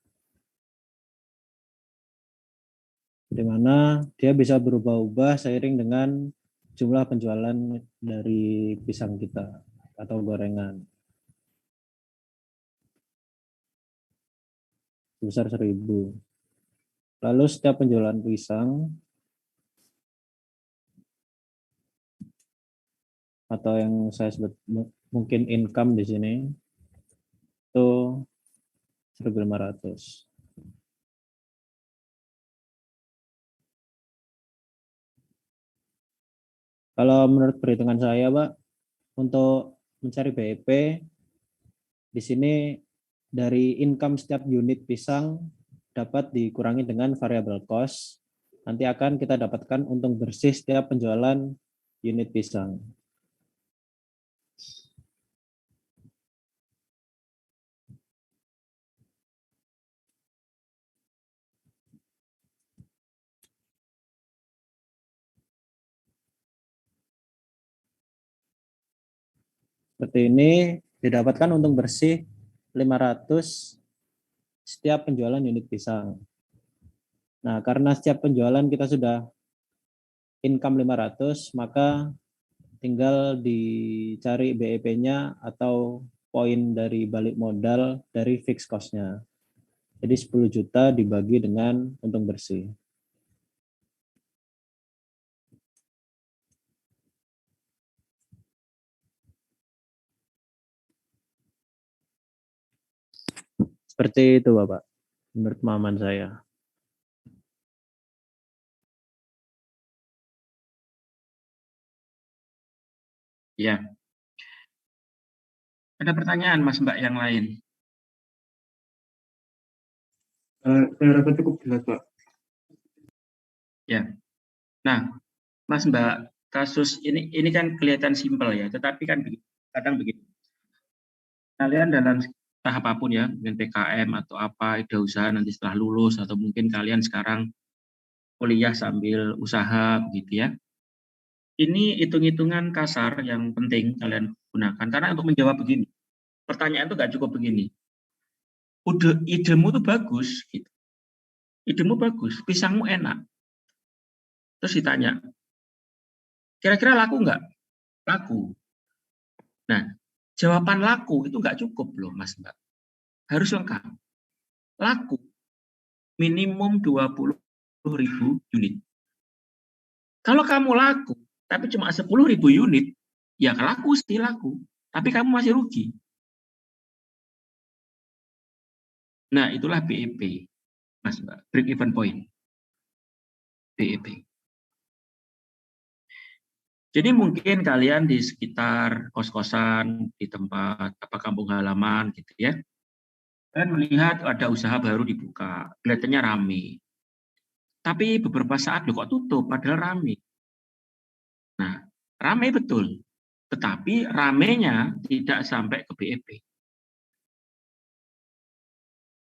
Di mana dia bisa berubah-ubah seiring dengan jumlah penjualan dari pisang kita atau gorengan. Sebesar 1.000. Lalu setiap penjualan pisang atau yang saya sebut mungkin income di sini itu 1.500. Kalau menurut perhitungan saya, Pak, untuk mencari BIP di sini dari income setiap unit pisang dapat dikurangi dengan variable cost. Nanti akan kita dapatkan untung bersih setiap penjualan unit pisang. Seperti ini didapatkan untung bersih 500 setiap penjualan unit pisang. Nah, karena setiap penjualan kita sudah income 500, maka tinggal dicari BEP-nya atau poin dari balik modal dari fixed cost-nya. Jadi 10 juta dibagi dengan untung bersih. Seperti itu, Bapak, menurut pemahaman saya. Ya. Ada pertanyaan, Mas Mbak, yang lain? Saya rasa cukup jelas, Pak. Ya. Nah, Mas Mbak, kasus ini kan kelihatan simpel ya, tetapi kan kadang begitu. Kalian dalam tahap apapun ya, dengan PKM atau apa, ide usaha nanti setelah lulus, atau mungkin kalian sekarang kuliah sambil usaha, begitu ya. Ini hitung-hitungan kasar yang penting kalian gunakan, karena untuk menjawab begini, pertanyaan itu nggak cukup begini. Idemu tuh bagus, gitu. Idemu bagus, pisangmu enak. Terus ditanya, kira-kira laku nggak? Laku. Nah, jawaban laku itu nggak cukup loh, Mas Mbak. Harus lengkap. Laku. Minimum 20.000 unit. Kalau kamu laku, tapi cuma 10.000 unit, ya laku sih laku. Tapi kamu masih rugi. Nah, itulah BEP, Mas Mbak. Break even point. BEP. Jadi mungkin kalian di sekitar kos-kosan, di tempat kampung halaman gitu ya. Dan melihat ada usaha baru dibuka, kelihatannya rame. Tapi beberapa saat loh kok tutup, padahal rame. Nah, rame betul. Tetapi ramenya tidak sampai ke BEP.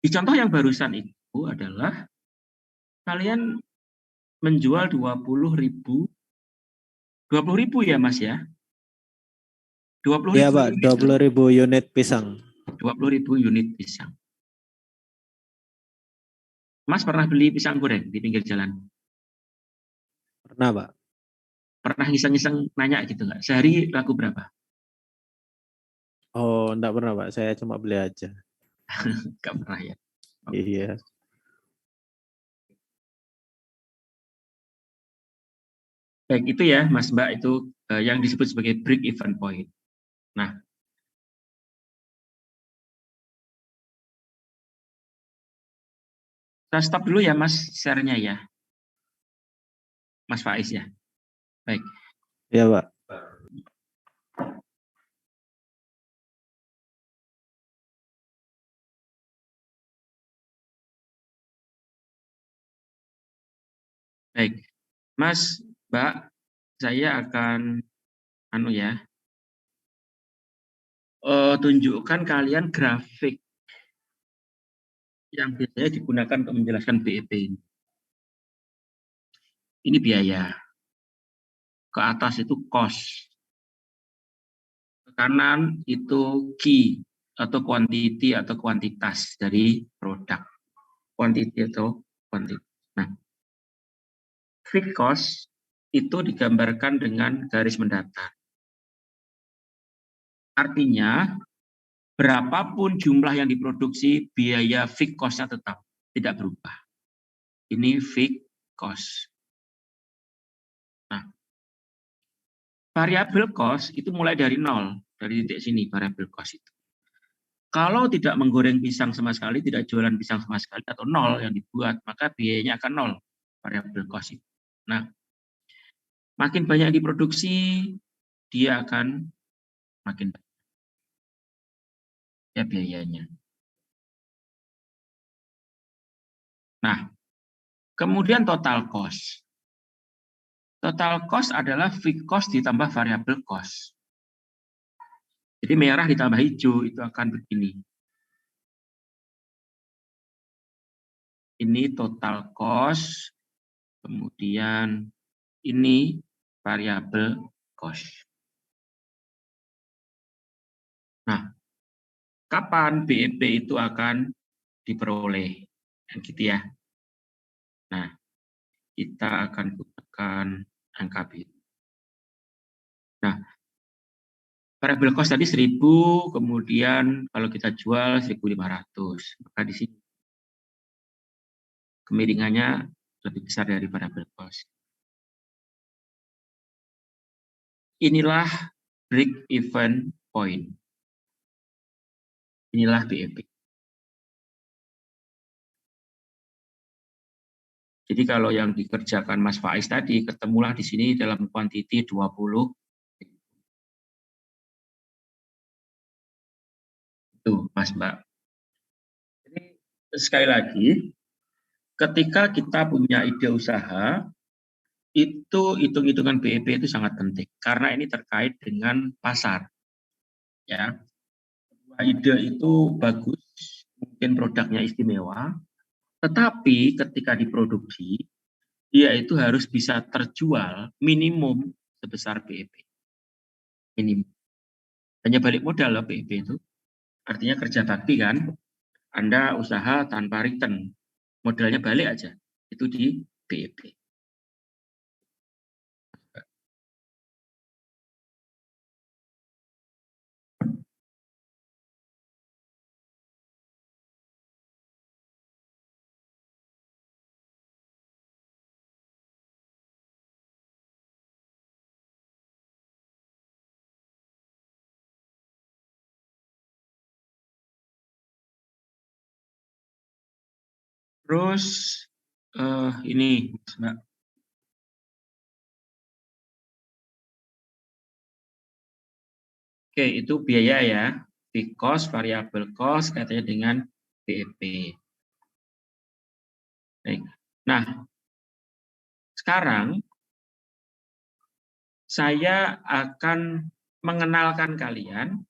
Di contoh yang barusan itu adalah kalian menjual 20.000 ya Mas ya? 20.000 Iya, Pak, 20.000 unit pisang. 20.000 unit pisang. Mas pernah beli pisang goreng di pinggir jalan? Pernah, Pak. Pernah iseng-iseng nanya gitu nggak? Sehari laku berapa? Oh, enggak pernah, Pak. Saya cuma beli aja. Nggak pernah ya? Iya. Baik, itu ya Mas Mbak, itu yang disebut sebagai break even point. Nah, kita stop dulu ya Mas share-nya ya. Mas Faiz ya. Baik. Iya, Pak. Baik. Mas, Mbak, saya akan tunjukkan kalian grafik yang biasanya digunakan untuk menjelaskan BEP ini. Ini biaya. Ke atas itu cost. Ke kanan itu key atau quantity atau kuantitas dari produk. Quantity atau quantity. Nah, fixed cost itu digambarkan dengan garis mendatar. Artinya, berapapun jumlah yang diproduksi, biaya fixed cost-nya tetap tidak berubah. Ini fixed cost. Nah, variable cost itu mulai dari nol, dari titik sini variable cost itu. Kalau tidak menggoreng pisang sama sekali, tidak jualan pisang sama sekali, atau nol yang dibuat, maka biayanya akan nol, variable cost itu. Nah, makin banyak diproduksi, dia akan makin banyak ya biayanya. Nah, kemudian total cost. Total cost adalah fixed cost ditambah variable cost. Jadi merah ditambah hijau itu akan begini. Ini total cost, kemudian ini variable cost. Nah, kapan BEP itu akan diperoleh? Gitu ya. Nah, kita akan gunakan angka BEP. Nah, variable cost tadi 1.000, kemudian kalau kita jual 1.500. Maka di sini kemiringannya lebih besar dari variable cost. Inilah break even point. Inilah BEP. Jadi kalau yang dikerjakan Mas Faiz tadi, ketemulah di sini dalam kuantiti 20. Tuh, Mas Mbak. Jadi, sekali lagi, ketika kita punya ide usaha, itu hitung-hitungan BEP itu sangat penting. Karena ini terkait dengan pasar. Ya, ide itu bagus, mungkin produknya istimewa, tetapi ketika diproduksi, dia itu harus bisa terjual minimum sebesar BEP. Minimum. Hanya balik modal loh BEP itu. Artinya kerja bakti kan. Anda usaha tanpa return. Modalnya balik aja. Itu di BEP. Terus ini Mbak. Oke, itu biaya ya. Fixed cost, variable cost, katanya dengan BEP. Baik. Nah, sekarang saya akan mengenalkan kalian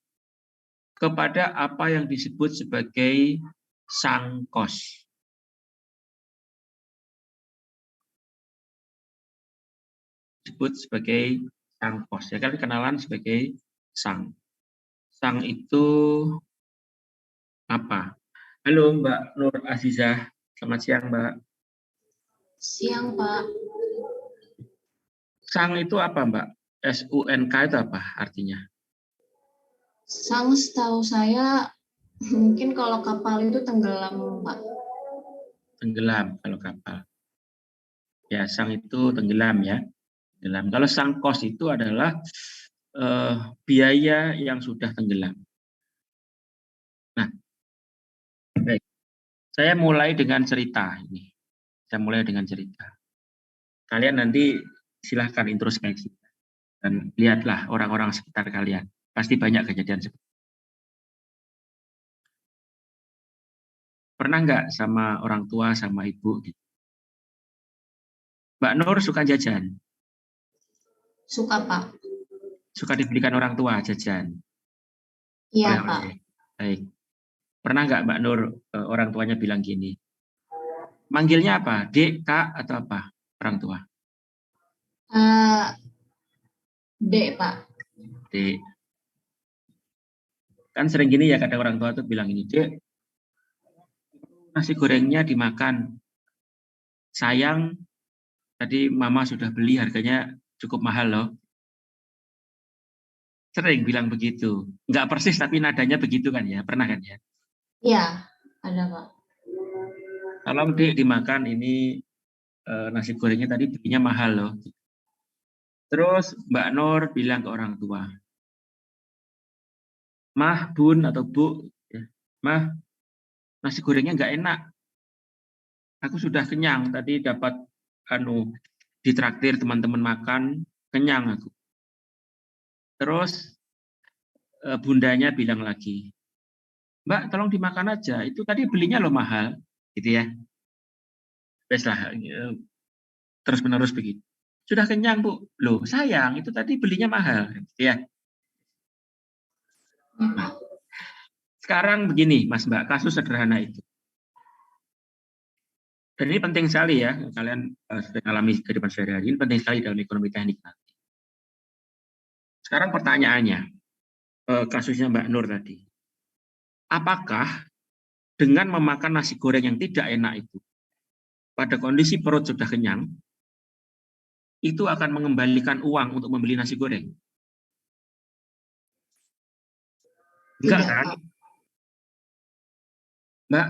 kepada apa yang disebut sebagai sunk cost. Disebut sebagai sunk cost. Ya kan kenalan sebagai sunk. Sunk itu apa? Halo Mbak Nur Azizah, selamat siang Mbak. Siang Pak. Sunk itu apa Mbak? SUNK itu apa artinya? Sang setahu saya mungkin kalau kapal itu tenggelam Pak. Tenggelam kalau kapal. Ya, sang itu tenggelam ya. Tenggelam. Kalau sunk cost itu adalah biaya yang sudah tenggelam. Nah, baik. Saya mulai dengan cerita ini. Saya mulai dengan cerita. Kalian nanti silahkan introspeksi dan lihatlah orang-orang sekitar kalian. Pasti banyak kejadian seperti itu. Pernah nggak sama orang tua, sama ibu gitu? Mbak Nur suka jajan? Suka Pak. Suka dibelikan orang tua jajan? Iya Pak. Baik. Pernah nggak Mbak Nur orang tuanya bilang gini? Manggilnya apa? Dek, Kak, atau apa? Orang tua? Dek Pak. Dek. Kan sering gini ya kadang orang tua tuh bilang ini, Dek, nasi gorengnya dimakan. Sayang, tadi mama sudah beli harganya cukup mahal loh. Sering bilang begitu. Nggak persis tapi nadanya begitu kan ya. Pernah kan ya? Iya, ada Pak. Kalau Dek dimakan ini nasi gorengnya tadi belinya mahal loh. Terus Mbak Nur bilang ke orang tua, Mah, Bun atau Bu, ya, Mah, nasi gorengnya nggak enak. Aku sudah kenyang, tadi dapat ditraktir teman-teman makan, kenyang aku. Terus bundanya bilang lagi, Mbak, tolong dimakan aja, itu tadi belinya loh mahal, gitu ya. Beslah, terus-menerus begitu. Sudah kenyang, Bu. Loh, sayang, itu tadi belinya mahal, gitu ya. Nah, sekarang begini, Mas Mbak, kasus sederhana itu. Dan ini penting sekali ya, kalian sering alami kehidupan sehari-hari, ini penting sekali dalam ekonomi teknik nanti. Sekarang pertanyaannya, kasusnya Mbak Nur tadi. Apakah dengan memakan nasi goreng yang tidak enak itu, pada kondisi perut sudah kenyang, itu akan mengembalikan uang untuk membeli nasi goreng? Enggak Tidak, kan? Pak. Mbak,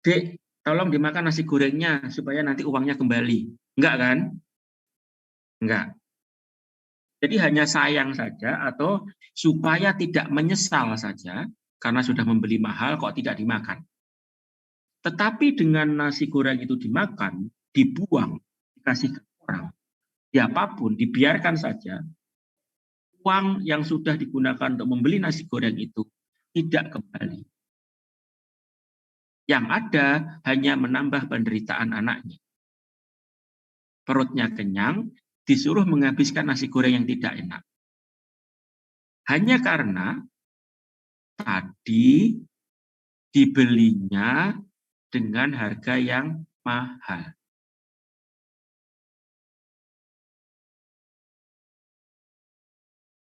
Dek, tolong dimakan nasi gorengnya supaya nanti uangnya kembali. Enggak kan? Enggak. Jadi hanya sayang saja atau supaya tidak menyesal saja karena sudah membeli mahal kok tidak dimakan. Tetapi dengan nasi goreng itu dimakan, dibuang, dikasih ke orang, siapapun, dibiarkan saja, uang yang sudah digunakan untuk membeli nasi goreng itu tidak kembali. Yang ada hanya menambah penderitaan anaknya. Perutnya kenyang, disuruh menghabiskan nasi goreng yang tidak enak. Hanya karena tadi dibelinya dengan harga yang mahal.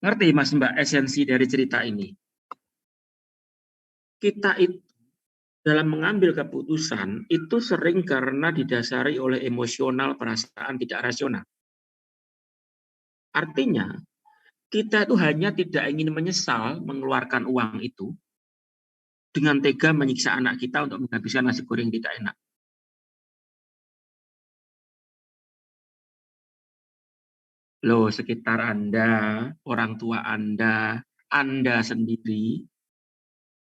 Ngerti Mas Mbak esensi dari cerita ini? Kita itu dalam mengambil keputusan itu sering karena didasari oleh emosional, perasaan tidak rasional. Artinya, kita itu hanya tidak ingin menyesal mengeluarkan uang itu dengan tega menyiksa anak kita untuk menghabiskan nasi goreng tidak enak. Loh, sekitar Anda, orang tua Anda sendiri,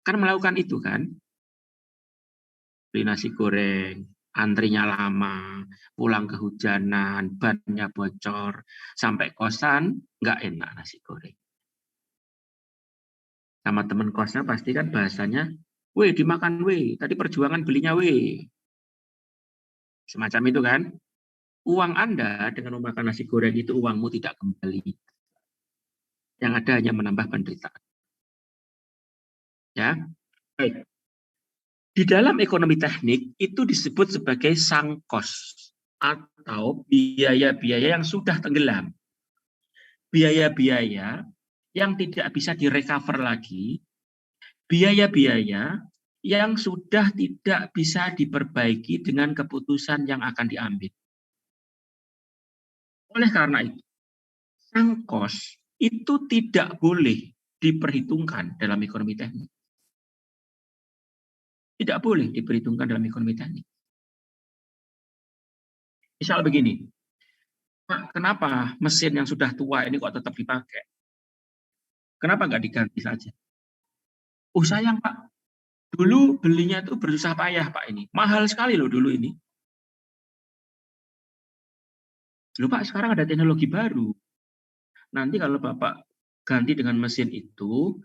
kan melakukan itu kan? Beli nasi goreng, antrinya lama, pulang kehujanan, bannya bocor, sampai kosan nggak enak nasi goreng. Sama teman kosnya pasti kan bahasanya, weh dimakan weh, tadi perjuangan belinya weh. Semacam itu kan. Uang Anda dengan memakan nasi goreng itu uangmu tidak kembali. Yang ada hanya menambah penderitaan. Ya, baik. Di dalam ekonomi teknik itu disebut sebagai sunk cost atau biaya-biaya yang sudah tenggelam. Biaya-biaya yang tidak bisa direcover lagi, biaya-biaya yang sudah tidak bisa diperbaiki dengan keputusan yang akan diambil. Oleh karena itu, sunk cost itu tidak boleh diperhitungkan dalam ekonomi teknik. Tidak boleh diperhitungkan dalam ekonomi teknik. Misal begini, Pak, kenapa mesin yang sudah tua ini kok tetap dipakai? Kenapa nggak diganti saja? Oh sayang Pak, dulu belinya itu bersusah payah Pak ini. Mahal sekali loh dulu ini. Loh Pak, sekarang ada teknologi baru. Nanti kalau Bapak ganti dengan mesin itu,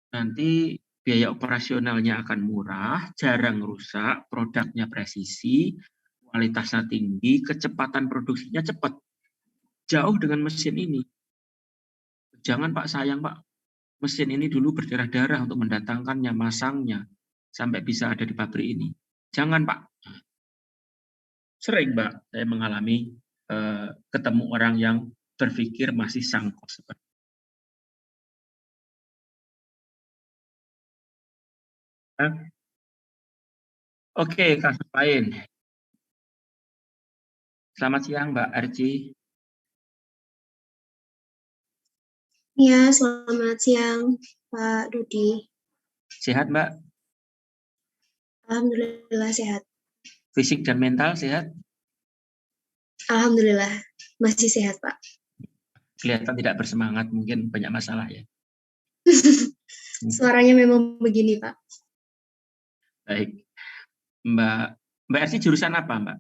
nanti biaya operasionalnya akan murah, jarang rusak, produknya presisi, kualitasnya tinggi, kecepatan produksinya cepat. Jauh dengan mesin ini. Jangan Pak, sayang Pak. Mesin ini dulu berdarah-darah untuk mendatangkannya, masangnya, sampai bisa ada di pabrik ini. Jangan Pak. Sering Mbak, saya mengalami ketemu orang yang berpikir masih sangkut seperti Oke, kasus lain. Selamat siang, Mbak Arci. Ya, selamat siang, Pak Dudi. Sehat, Mbak? Alhamdulillah sehat. Fisik dan mental sehat? Alhamdulillah, masih sehat, Pak. Kelihatan tidak bersemangat, mungkin banyak masalah ya. Suaranya memang begini, Pak. Baik. Mbak Arci jurusan apa, Mbak?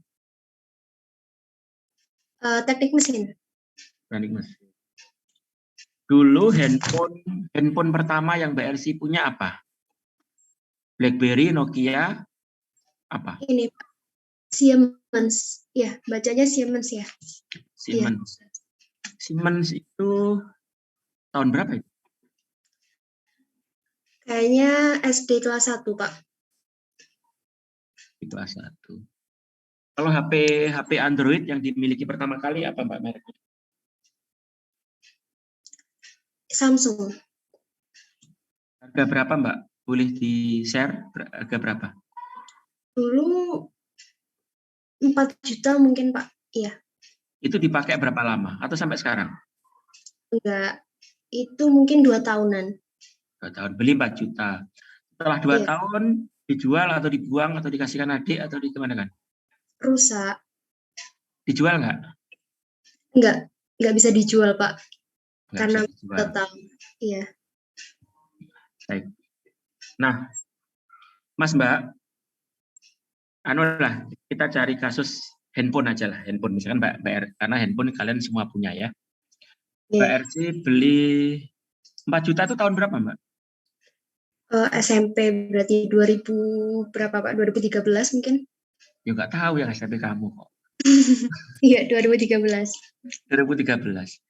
Teknik mesin. Teknik mesin. Dulu handphone pertama yang Mbak Elsi punya apa? BlackBerry, Nokia, apa? Ini Pak, Siemens. Ya, bacanya Siemens ya. Siemens. Ya. Siemens itu tahun berapa itu? Kayaknya SD kelas 1, Pak. Di kelas 1. Kalau HP Android yang dimiliki pertama kali apa, Mbak mereknya? Samsung. Harga berapa, Mbak? Boleh di-share harga berapa? Dulu 4 juta mungkin, Pak. Iya, Itu dipakai berapa lama? Atau sampai sekarang? enggak. Itu mungkin 2 tahunan. 2 tahun. Beli 4 juta. Setelah 2 Iya, tahun, dijual atau dibuang atau dikasihkan adik atau di kemana kan? rusak. Dijual nggak? Enggak bisa dijual, Pak. Nggak Karena bisa dijual. tetap. Iya. Baik. Nah, Mas Mbak, anu lah, kita cari kasus handphone aja lah, handphone misalkan Mbak R, karena handphone kalian semua punya ya. Mbak Iya. RC beli 4 juta itu tahun berapa, Mbak? SMP berarti 2000 berapa, Pak? 2013 mungkin? Ya nggak tahu yang SMP kamu kok. Iya, 2013. 2013.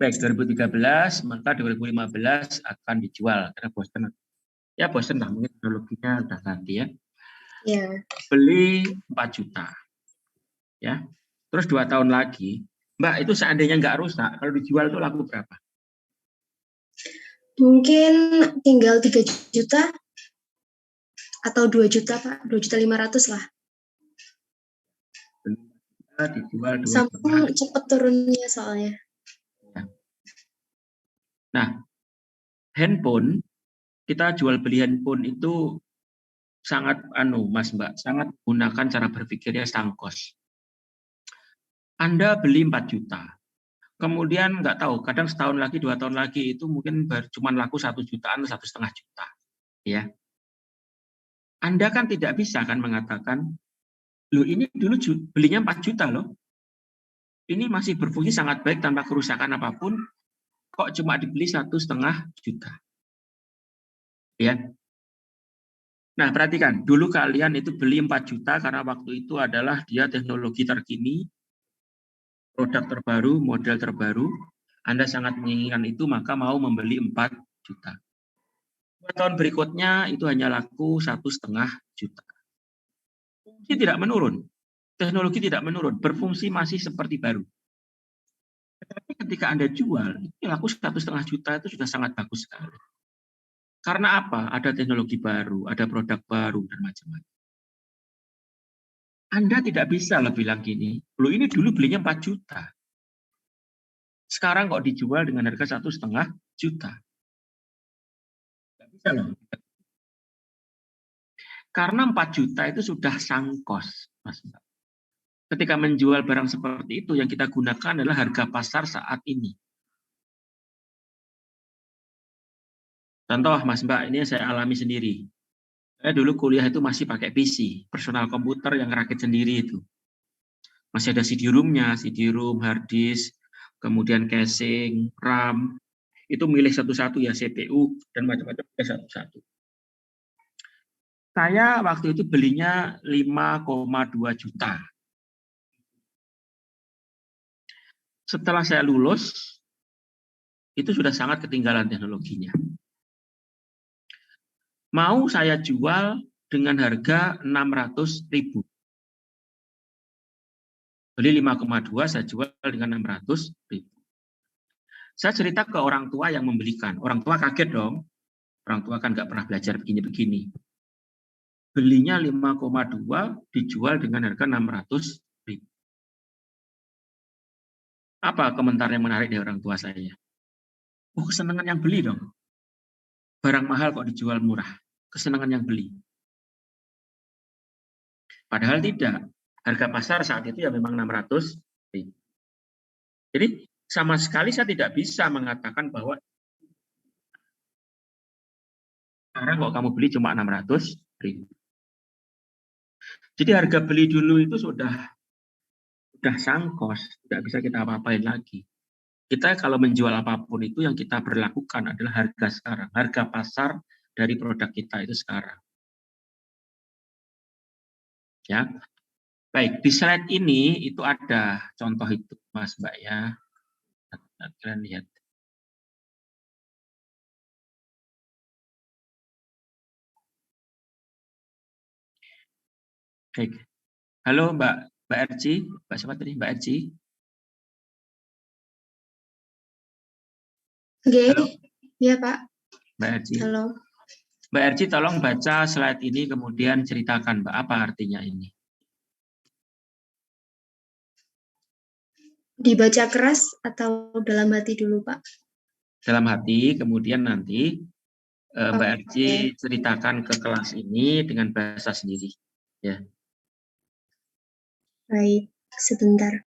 Baik, 2013, maka 2015 akan dijual karena bosen. Ya bosen lah, mungkin teknologinya udah ganti ya. Iya. Beli 4 juta. Ya. Terus 2 tahun lagi, Mbak, itu seandainya nggak rusak, kalau dijual itu laku berapa? Mungkin tinggal 3 juta atau 2 juta, Pak. 2.500.000 lah. Dijual 2 Samping juta. cepet turunnya soalnya. Nah, handphone, kita jual beli handphone itu sangat Mas Mbak, sangat gunakan cara berpikirnya sangkos. Anda beli 4 juta. Kemudian nggak tahu, kadang setahun lagi, 2 tahun lagi itu mungkin cuma laku 1 jutaan, 1,5 juta. Ya. Anda kan tidak bisa kan mengatakan, loh ini dulu belinya 4 juta loh. Ini masih berfungsi sangat baik tanpa kerusakan apapun, kok cuma dibeli 1,5 juta. Ya. Nah, perhatikan, dulu kalian itu beli 4 juta karena waktu itu adalah dia teknologi terkini, produk terbaru, model terbaru. Anda sangat menginginkan itu, maka mau membeli 4 juta. 2 tahun berikutnya itu hanya laku 1,5 juta. Fungsi tidak menurun, teknologi tidak menurun, berfungsi masih seperti baru. Tetapi ketika Anda jual, itu laku 1,5 juta itu sudah sangat bagus sekali. Karena apa? Ada teknologi baru, ada produk baru, dan macam-macam. Anda tidak bisa loh bilang gini, loh ini dulu belinya 4 juta. Sekarang kok dijual dengan harga 1,5 juta. Tidak bisa loh. Karena 4 juta itu sudah sangkos, Mas Mbak. Ketika menjual barang seperti itu, yang kita gunakan adalah harga pasar saat ini. Contoh, Mas Mbak, ini saya alami sendiri. Saya dulu kuliah itu masih pakai PC, personal komputer yang rakit sendiri itu. Masih ada CD-ROM-nya, CD-ROM, hard disk, kemudian casing, RAM. Itu milih satu-satu ya, CPU, dan macam-macam satu-satu. Saya waktu itu belinya 5,2 juta. Setelah saya lulus, itu sudah sangat ketinggalan teknologinya. Mau saya jual dengan harga 600.000. Beli 5,2, saya jual dengan 600.000. Saya cerita ke orang tua yang membelikan. Orang tua kaget dong. Orang tua kan nggak pernah belajar begini-begini. Belinya 5,2, dijual dengan harga 600.000. Apa komentar yang menarik dari orang tua saya? Oh, kesenangan yang beli dong. Barang mahal kok dijual murah. Kesenangan yang beli. Padahal tidak. Harga pasar saat itu ya memang 600.000. Jadi sama sekali saya tidak bisa mengatakan bahwa sekarang kok kamu beli cuma 600.000. Jadi harga beli dulu itu sudah sangkos, tidak bisa kita apa-apain lagi. Kita kalau menjual apapun itu yang kita berlakukan adalah harga sekarang, harga pasar dari produk kita itu sekarang. Ya, baik, di slide ini itu ada contoh itu, Mas Mbak ya. Kalian lihat. Baik. Halo Mbak Erci, Mbak siapa tadi? Mbak Erci. Oke, Halo. iya Pak. Mbak Erci. Halo. Mbak Erci tolong baca slide ini kemudian ceritakan Mbak apa artinya ini. Dibaca keras atau dalam hati dulu, Pak? Dalam hati, kemudian nanti Mbak Erci ceritakan ke kelas ini dengan bahasa sendiri. Ya. Baik, sebentar.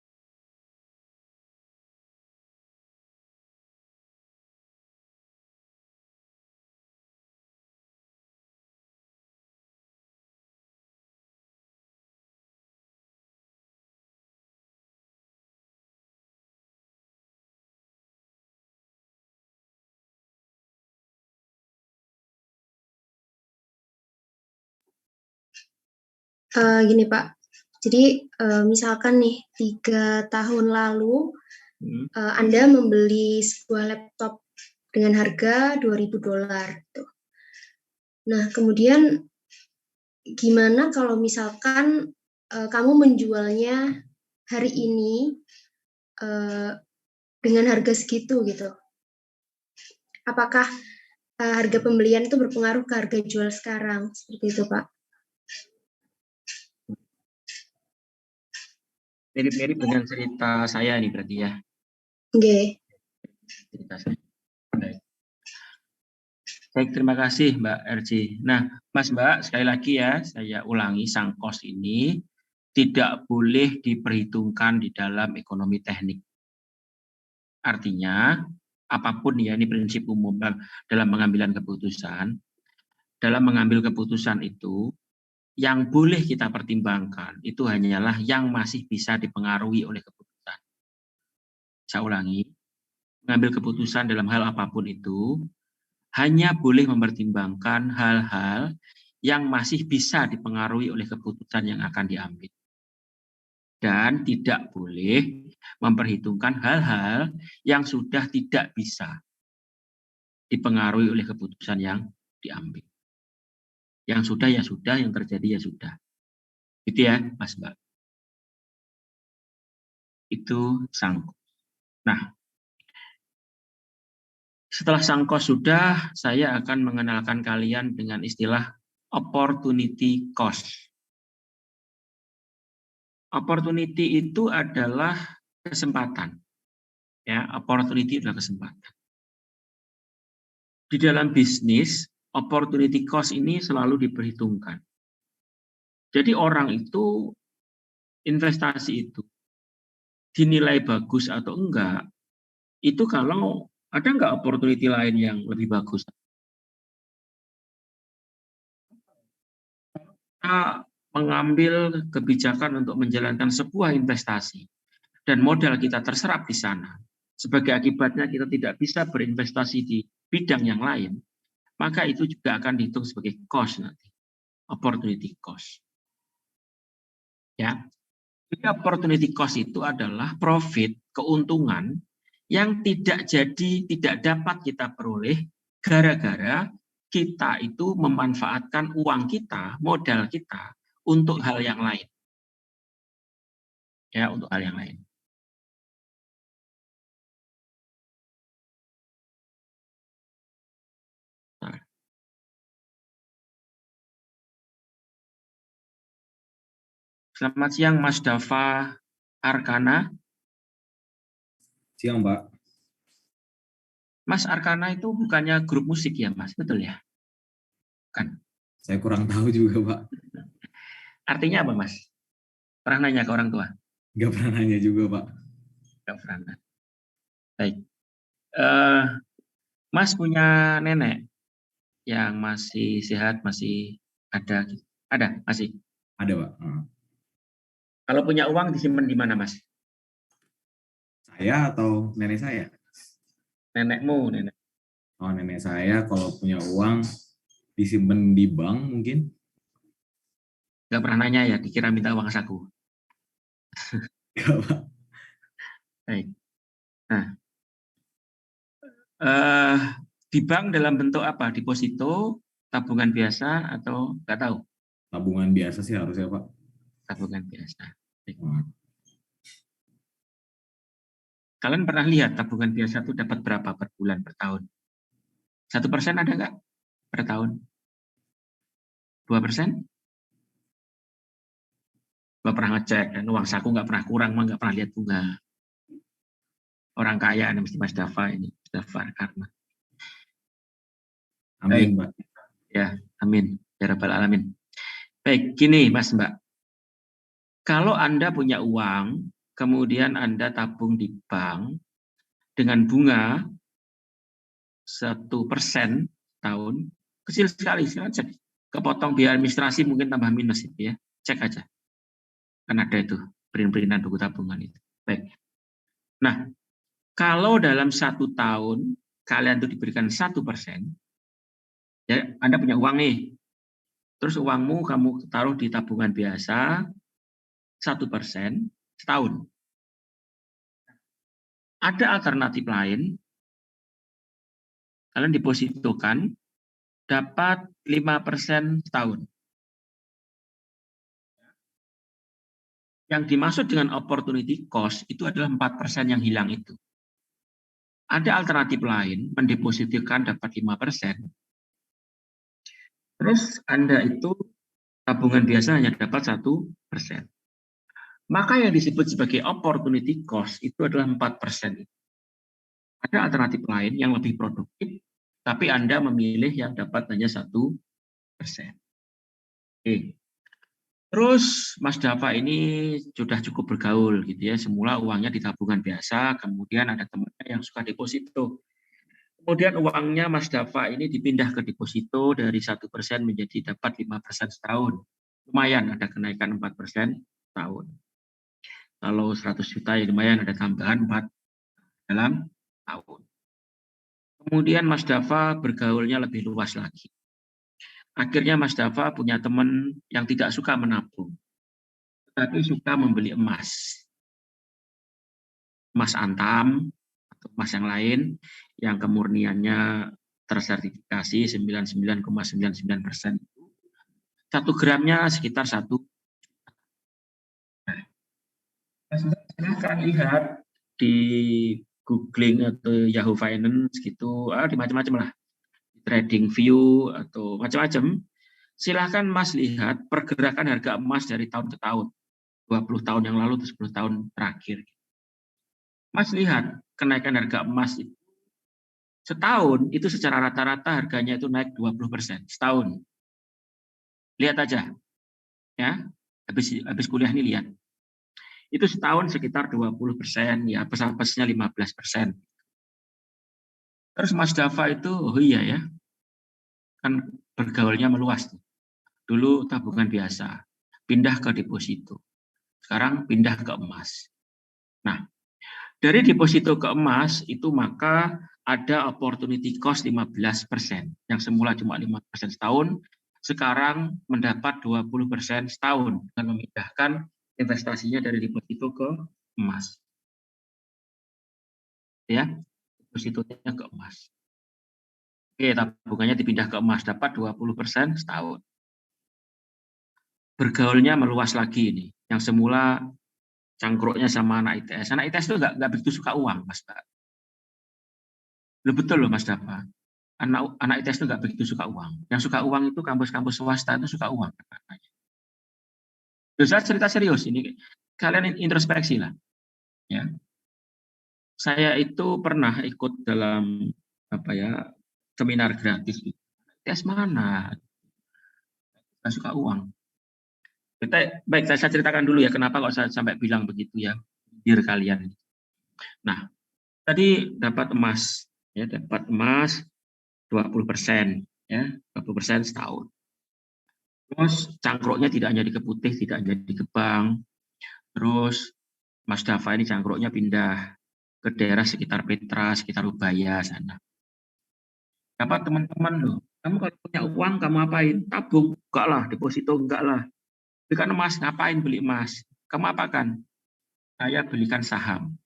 Gini Pak, jadi misalkan nih 3 tahun lalu Anda membeli sebuah laptop dengan harga $2.000 gitu. Nah kemudian gimana kalau misalkan kamu menjualnya hari ini dengan harga segitu gitu? Apakah harga pembelian itu berpengaruh ke harga jual sekarang? Seperti itu Pak. Mirip-mirip dengan cerita saya nih berarti ya. Oke. Cerita saya. Baik, terima kasih Mbak Erci. Nah, Mas Mbak, sekali lagi ya, saya ulangi, sang kos ini tidak boleh diperhitungkan di dalam ekonomi teknik. Artinya, apapun ya, ini prinsip umum dalam pengambilan keputusan. Dalam mengambil keputusan itu, yang boleh kita pertimbangkan itu hanyalah yang masih bisa dipengaruhi oleh keputusan. Saya ulangi, mengambil keputusan dalam hal apapun itu hanya boleh mempertimbangkan hal-hal yang masih bisa dipengaruhi oleh keputusan yang akan diambil. Dan tidak boleh memperhitungkan hal-hal yang sudah tidak bisa dipengaruhi oleh keputusan yang diambil. Yang sudah ya sudah, yang terjadi ya sudah. Gitu ya, Mas Mbak. Itu sang kos. Nah, setelah sang kos sudah, saya akan mengenalkan kalian dengan istilah opportunity cost. Opportunity itu adalah kesempatan. Ya, opportunity adalah kesempatan. Di dalam bisnis, opportunity cost ini selalu diperhitungkan. Jadi orang itu, investasi itu, dinilai bagus atau enggak, itu kalau ada enggak opportunity lain yang lebih bagus. Kita mengambil kebijakan untuk menjalankan sebuah investasi, dan modal kita terserap di sana. Sebagai akibatnya kita tidak bisa berinvestasi di bidang yang lain, maka itu juga akan dihitung sebagai cost nanti, opportunity cost. Ya, jadi opportunity cost itu adalah profit, keuntungan yang tidak dapat kita peroleh gara-gara kita itu memanfaatkan uang kita, modal kita untuk hal yang lain. Ya, untuk hal yang lain. Selamat siang Mas Dava Arkana. Siang Mbak. Mas Arkana itu bukannya grup musik ya Mas, betul ya? Kan? Saya kurang tahu juga Pak. Artinya apa Mas? Pernah nanya ke orang tua? Nggak pernah nanya juga Pak. Nggak pernah. Baik. Mas punya nenek yang masih sehat, masih ada? Ada, masih? Ada Pak. Kalau punya uang disimpan di mana Mas? Saya atau nenek saya? Nenekmu, nenek. Oh, nenek saya kalau punya uang disimpan di bank mungkin. Nggak pernah nanya ya, dikira minta uang saku. Nggak Pak. Baik. Nah, di bank dalam bentuk apa? Deposito, tabungan biasa, atau nggak tahu? Tabungan biasa sih harusnya Pak. Tabungan biasa. Kalian pernah lihat tabungan biasa itu dapat berapa per bulan, per tahun? 1% ada nggak per tahun? 2%? Nggak pernah ngecek, dan uang saku nggak pernah kurang, nggak pernah lihat bunga. Orang kaya ini mesti Mas Dava ini, Dava karena. Amin, Pak. Ya, amin. Ya Rabbal Alamin. Baik, gini Mas Mbak. Kalau Anda punya uang, kemudian Anda tabung di bank dengan bunga 1% tahun, kecil sekali, silahkan cek. Kepotong biaya administrasi mungkin tambah minus itu ya, cek aja. Kan ada itu, print-printan buku tabungan itu. Baik. Nah, kalau dalam 1 tahun kalian itu diberikan 1%, ya Anda punya uang nih, terus uangmu kamu taruh di tabungan biasa 1% setahun. Ada alternatif lain, kalian depositokan dapat 5% setahun. Yang dimaksud dengan opportunity cost itu adalah 4% yang hilang itu. Ada alternatif lain, mendepositokan dapat 5%. Terus Anda itu tabungan biasa hanya dapat 1%. Maka yang disebut sebagai opportunity cost itu adalah 4%. Ada alternatif lain yang lebih produktif, tapi Anda memilih yang dapat hanya 1%. Oke. Terus Mas Dava ini sudah cukup bergaul gitu ya. Semula uangnya di tabungan biasa, kemudian ada temannya yang suka deposito. Kemudian uangnya Mas Dava ini dipindah ke deposito dari 1% menjadi dapat 5% setahun. Lumayan ada kenaikan 4% setahun. Kalau 100 juta ya lumayan ada tambahan 4 dalam tahun. Kemudian Mas Dava bergaulnya lebih luas lagi. Akhirnya Mas Dava punya teman yang tidak suka menabung, tapi suka membeli emas. Emas antam atau emas yang lain yang kemurniannya tersertifikasi 99,99%. 1 gramnya sekitar 1. Silahkan lihat di googling atau Yahoo Finance gitu, di macam-macam lah. Trading View atau macam-macam. Silahkan Mas lihat pergerakan harga emas dari tahun ke tahun. 20 tahun yang lalu, 10 tahun terakhir. Mas lihat kenaikan harga emas itu. Setahun itu secara rata-rata harganya itu naik 20% setahun. Lihat aja. Ya, habis kuliah ini lihat. Itu setahun sekitar 20%, ya pesat-pesatnya 15%. Terus Mas Dava itu, oh iya ya, kan bergaulnya meluas. Dulu tabungan biasa, pindah ke deposito. Sekarang pindah ke emas. Nah, dari deposito ke emas itu maka ada opportunity cost 15%. Yang semula cuma 5% setahun, sekarang mendapat 20% setahun dengan memindahkan investasinya dari deposito ke emas. Ya, depositonya ke emas. Oke, tabungannya dipindah ke emas, dapat 20% setahun. Bergaulnya meluas lagi ini. Yang semula cangkruknya sama anak ITS. Anak ITS itu nggak begitu suka uang, Mas Pak. Loh, betul loh, Mas Dava. Anak ITS itu nggak begitu suka uang. Yang suka uang itu kampus-kampus swasta itu suka uang. Loh, saya cerita serius ini. Kalian introspeksi lah. Ya. Saya itu pernah ikut dalam seminar gratis. ITS mana? Nggak suka uang. Baik, saya ceritakan dulu ya kenapa kok saya sampai bilang begitu ya, biar kalian. Nah, tadi dapat emas, ya dapat emas 20%, ya 20% setahun. Terus cangkruknya tidak hanya di Keputih, tidak hanya di Gebang. Terus Mas Dava ini cangkruknya pindah ke daerah sekitar Petra, sekitar Ubaya sana. Dapat teman-teman loh, kamu kalau punya uang kamu apain? Tabung, enggak lah, deposito enggak lah. Belikan emas, ngapain beli emas? Kamu apakan? Saya belikan saham.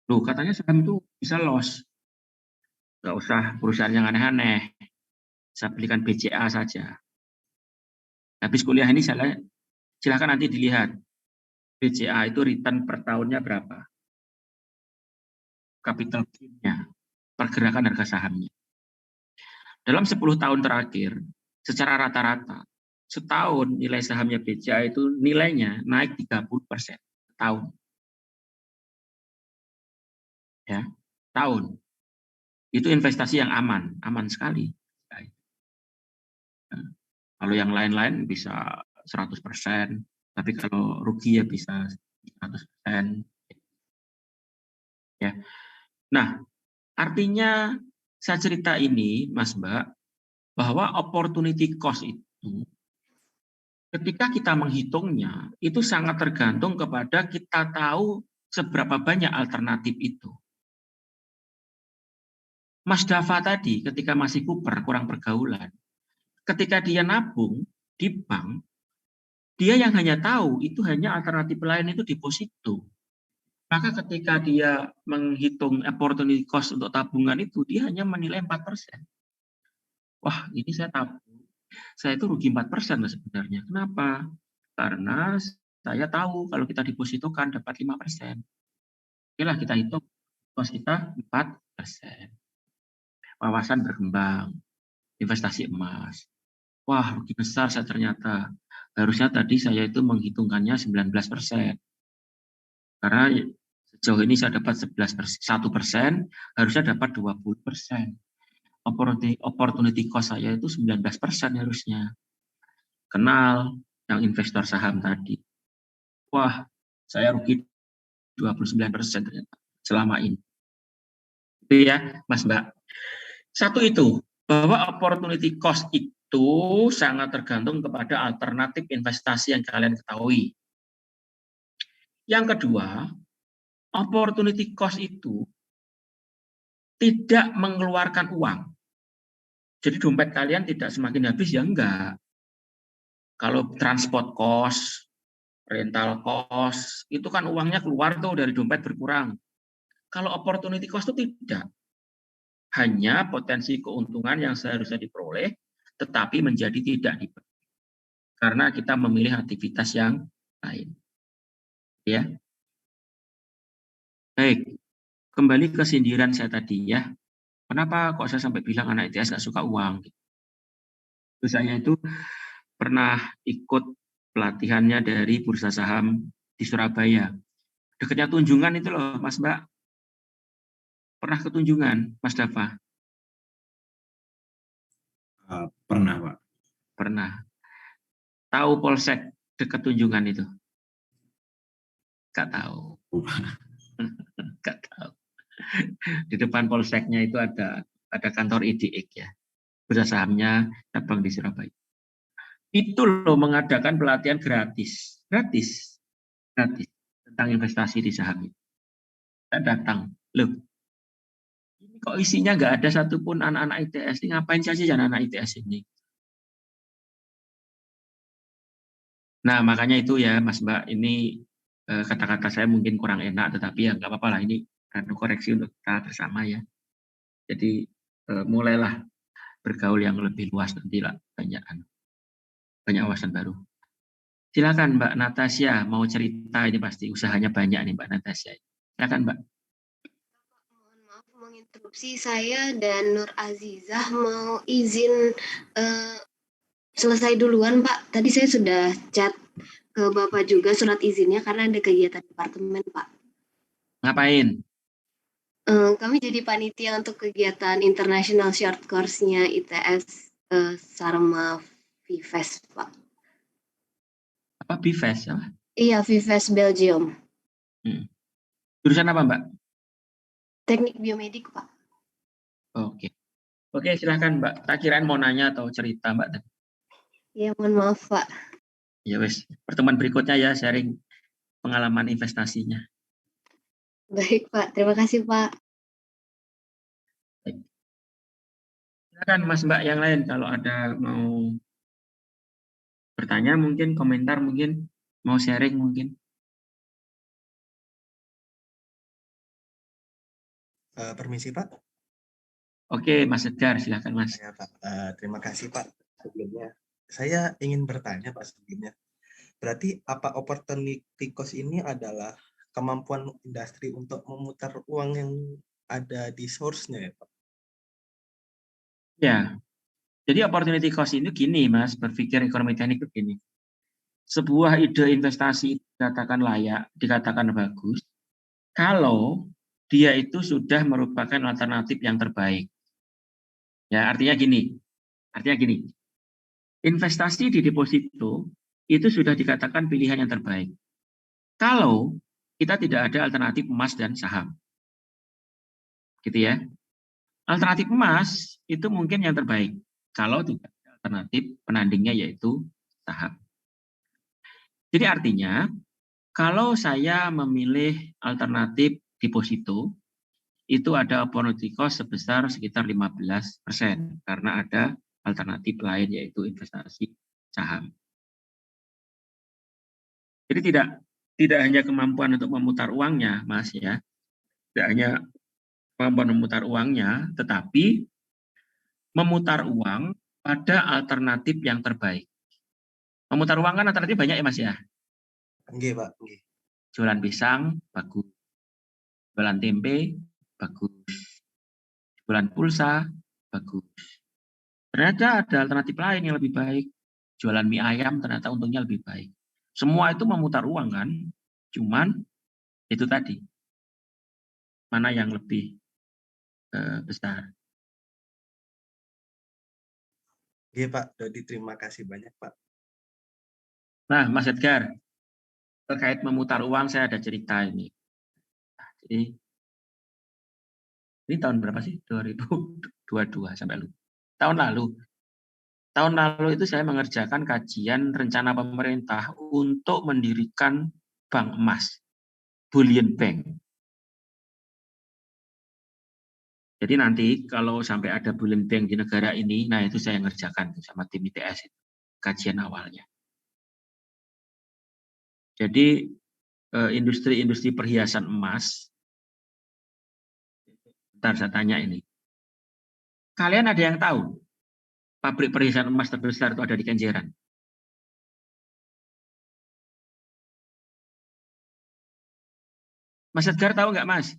Loh, katanya saham itu bisa loss. Nggak usah perusahaan yang aneh-aneh. Saya belikan BCA saja. Habis kuliah ini silahkan nanti dilihat. BCA itu return per tahunnya berapa? Capital gain-nya, pergerakan harga sahamnya. Dalam 10 tahun terakhir, secara rata-rata, setahun nilai sahamnya BCA itu nilainya naik 30% tahun. Ya, tahun. Itu investasi yang aman sekali. Nah, kalau yang lain-lain bisa 100%, tapi kalau rugi ya bisa 100%. Ya. Nah, artinya saya cerita ini, Mas Mbak, bahwa opportunity cost itu ketika kita menghitungnya itu sangat tergantung kepada kita tahu seberapa banyak alternatif itu. Mas Dava tadi ketika masih Cooper kurang pergaulan, ketika dia nabung di bank, dia yang hanya tahu itu hanya alternatif lain itu deposito. Maka ketika dia menghitung opportunity cost untuk tabungan itu, dia hanya menilai 4%. Wah, ini saya tabung, saya itu rugi 4% sebenarnya. Kenapa? Karena saya tahu kalau kita depositokan dapat 5%. Oke lah, kita hitung cost kita 4%. Wawasan berkembang, investasi emas. Wah, rugi besar saya ternyata. Harusnya tadi saya itu menghitungkannya 19%. Karena sejauh ini saya dapat 1%, harusnya dapat 20%. Opportunity cost saya itu 19% harusnya. Kenal yang investor saham tadi. Wah, saya rugi 29% ternyata selama ini. Itu ya, Mas Mbak. Satu itu, bahwa opportunity cost itu sangat tergantung kepada alternatif investasi yang kalian ketahui. Yang kedua, opportunity cost itu tidak mengeluarkan uang. Jadi dompet kalian tidak semakin habis, ya enggak. Kalau transport cost, rental cost, itu kan uangnya keluar tuh dari dompet berkurang. Kalau opportunity cost itu tidak. Hanya potensi keuntungan yang seharusnya diperoleh, tetapi menjadi tidak diperoleh. Karena kita memilih aktivitas yang lain. Ya. Baik, kembali ke sindiran saya tadi ya. Kenapa kok saya sampai bilang anak ITS nggak suka uang? Saya itu pernah ikut pelatihannya dari Bursa Saham di Surabaya. Dekatnya Tunjungan itu loh, Mas Mbak. Pernah ke Tunjungan, Mas Dava? Pernah, Pak. Pernah. Tahu Polsek dekat Tunjungan itu? Nggak tahu. Nggak tahu. Di depan Polseknya itu ada kantor IDX ya. Bursa Sahamnya cabang di Surabaya. Itu loh mengadakan pelatihan gratis tentang investasi di saham itu. Saya datang, loh, ini kok isinya nggak ada satupun anak-anak ITS, ini ngapain saja anak-anak ITS ini? Nah, makanya itu ya, Mas Mbak, ini kata-kata saya mungkin kurang enak, tetapi ya nggak apa-apa lah, ini koreksi untuk kita bersama ya. Jadi mulailah bergaul yang lebih luas, nanti lah banyak wawasan baru. Silakan Mbak Natasha mau cerita, ini pasti usahanya banyak nih Mbak Natasha. Silakan Mbak. Mohon maaf menginterupsi, saya dan Nur Azizah mau izin selesai duluan Pak. Tadi saya sudah chat ke Bapak juga surat izinnya karena ada kegiatan departemen Pak. Ngapain? Kami jadi panitia untuk kegiatan International Short Course-nya ITS Sarma Vives Pak. Apa Vives? Apa? Iya, Vives Belgium. Jurusan apa Mbak? Teknik biomedik Pak. Oke, silakan Mbak. Tak kirain mau nanya atau cerita Mbak. Iya, mohon maaf Pak. Ya wes, pertemuan berikutnya ya sharing pengalaman investasinya. Baik Pak, terima kasih Pak. Baik. Silakan Mas Mbak yang lain kalau ada mau bertanya mungkin, komentar mungkin, mau sharing mungkin. Permisi Pak. Oke, Mas Edgar, silakan Mas. Ya, Pak. Terima kasih Pak. Sebelumnya saya ingin bertanya Pak sebelumnya. Berarti apa opportunity cost ini adalah kemampuan industri untuk memutar uang yang ada di source-nya ya Pak? Ya, Jadi opportunity cost ini gini, Mas, berpikir ekonomi teknik itu gini. Sebuah ide investasi dikatakan layak, dikatakan bagus, kalau dia itu sudah merupakan alternatif yang terbaik. Ya, artinya gini. Investasi di deposito itu sudah dikatakan pilihan yang terbaik. Kalau kita tidak ada alternatif emas dan saham. Gitu ya. Alternatif emas itu mungkin yang terbaik. Kalau tidak ada alternatif penandingnya yaitu saham. Jadi artinya kalau saya memilih alternatif deposito itu ada opportunity cost sebesar sekitar 15% karena ada alternatif lain yaitu investasi saham. Jadi tidak hanya kemampuan untuk memutar uangnya, Mas ya. Tidak hanya kemampuan memutar uangnya, tetapi memutar uang pada alternatif yang terbaik. Memutar uang kan alternatif banyak ya, Mas ya. Nggih, Pak. Nggih. Jualan pisang bagus. Jualan tempe bagus. Jualan pulsa bagus. Ternyata ada alternatif lain yang lebih baik. Jualan mie ayam ternyata untungnya lebih baik. Semua itu memutar uang kan. Cuman itu tadi. Mana yang lebih besar. Nggih, Pak. Dodi, terima kasih banyak, Pak. Nah, Mas Edgar, terkait memutar uang saya ada cerita ini. Nah, jadi ini tahun berapa sih? 2022 sampai lupa. Tahun lalu itu saya mengerjakan kajian rencana pemerintah untuk mendirikan bank emas, bullion bank. Jadi nanti kalau sampai ada bullion bank di negara ini, nah itu saya ngerjakan sama tim ITS, kajian awalnya. Jadi industri-industri perhiasan emas, bentar saya tanya ini. Kalian ada yang tahu pabrik perhiasan emas terbesar itu ada di Kenjeran? Mas Edgar tahu nggak, Mas?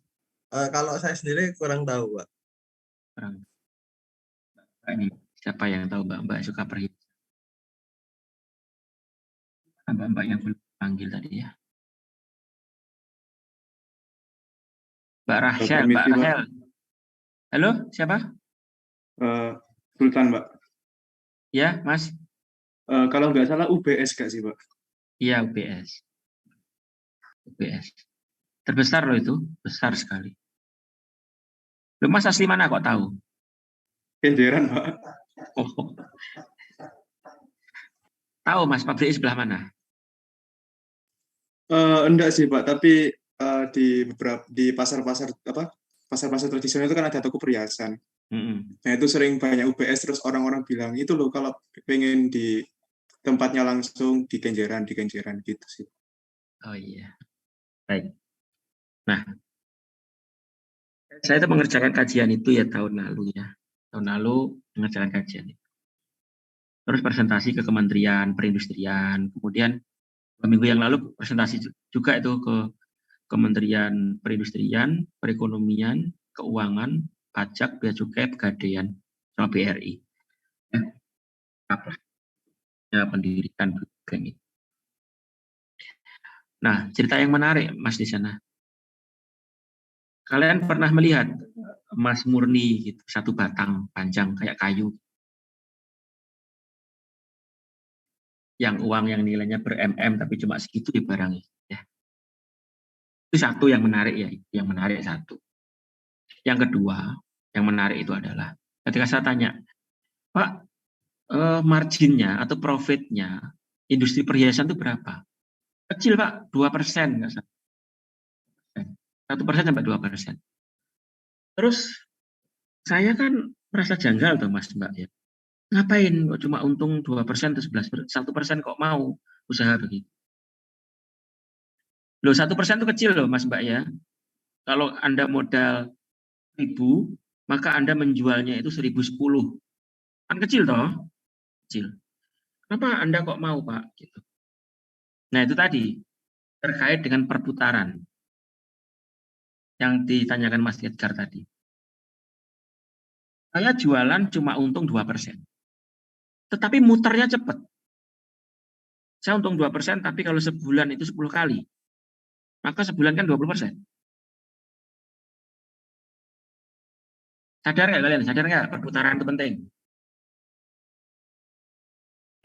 Kalau saya sendiri kurang tahu, Pak. Kurang. Ini siapa yang tahu Mbak suka perhiasan? Mbak yang belum panggil tadi ya. Mbak Rachel. Halo, siapa? Sultan, Mbak. Ya, Mas. Kalau nggak salah UBS nggak sih, Pak? Iya, UBS. Terbesar loh itu, besar sekali. Loh, Mas asli mana kok tahu? Kenjeran, Pak. Oh. Tahu Mas pabrik sebelah mana? Enggak sih, Pak, tapi di pasar-pasar tradisional itu kan ada toko perhiasan. Nah itu sering banyak UBS, terus orang-orang bilang itu loh kalau pengen di tempatnya langsung di Kenjeran gitu sih. Oh iya, baik. Nah, saya itu mengerjakan kajian itu ya tahun lalu ya. Tahun lalu mengerjakan kajian itu. Terus presentasi ke Kementerian Perindustrian, kemudian minggu yang lalu presentasi juga itu ke Kementerian Perindustrian, Perekonomian, Keuangan, Pajak, Bea Cukai, Pegadaian, sama BRI. Ya, pendirikan bank itu. Nah, cerita yang menarik, Mas, di sana. Kalian pernah melihat emas murni gitu, satu batang panjang kayak kayu, yang uang yang nilainya ber-MM tapi cuma segitu dibarangi. Ya. Itu satu yang menarik ya, yang menarik satu. Yang kedua, yang menarik itu adalah ketika saya tanya, Pak, marginnya atau profitnya industri perhiasan itu berapa? Kecil, Pak, 2%. 1% sampai 2%. Terus saya kan merasa janggal tuh Mas Mbak ya. Ngapain kok cuma untung 2% atau 11%, 1% kok mau usaha begitu? Loh 1% itu kecil loh Mas Mbak ya. Kalau Anda modal 1.000, maka Anda menjualnya itu 1.010. Kan kecil toh? Kecil. Kenapa Anda kok mau Pak? Gitu. Nah itu tadi, terkait dengan perputaran yang ditanyakan Mas Edgar tadi. Saya jualan cuma untung 2%. Tetapi muternya cepat. Saya untung 2%, tapi kalau sebulan itu 10 kali. Maka sebulan kan 20%. Sadar nggak kalian? Sadar nggak perputaran itu penting?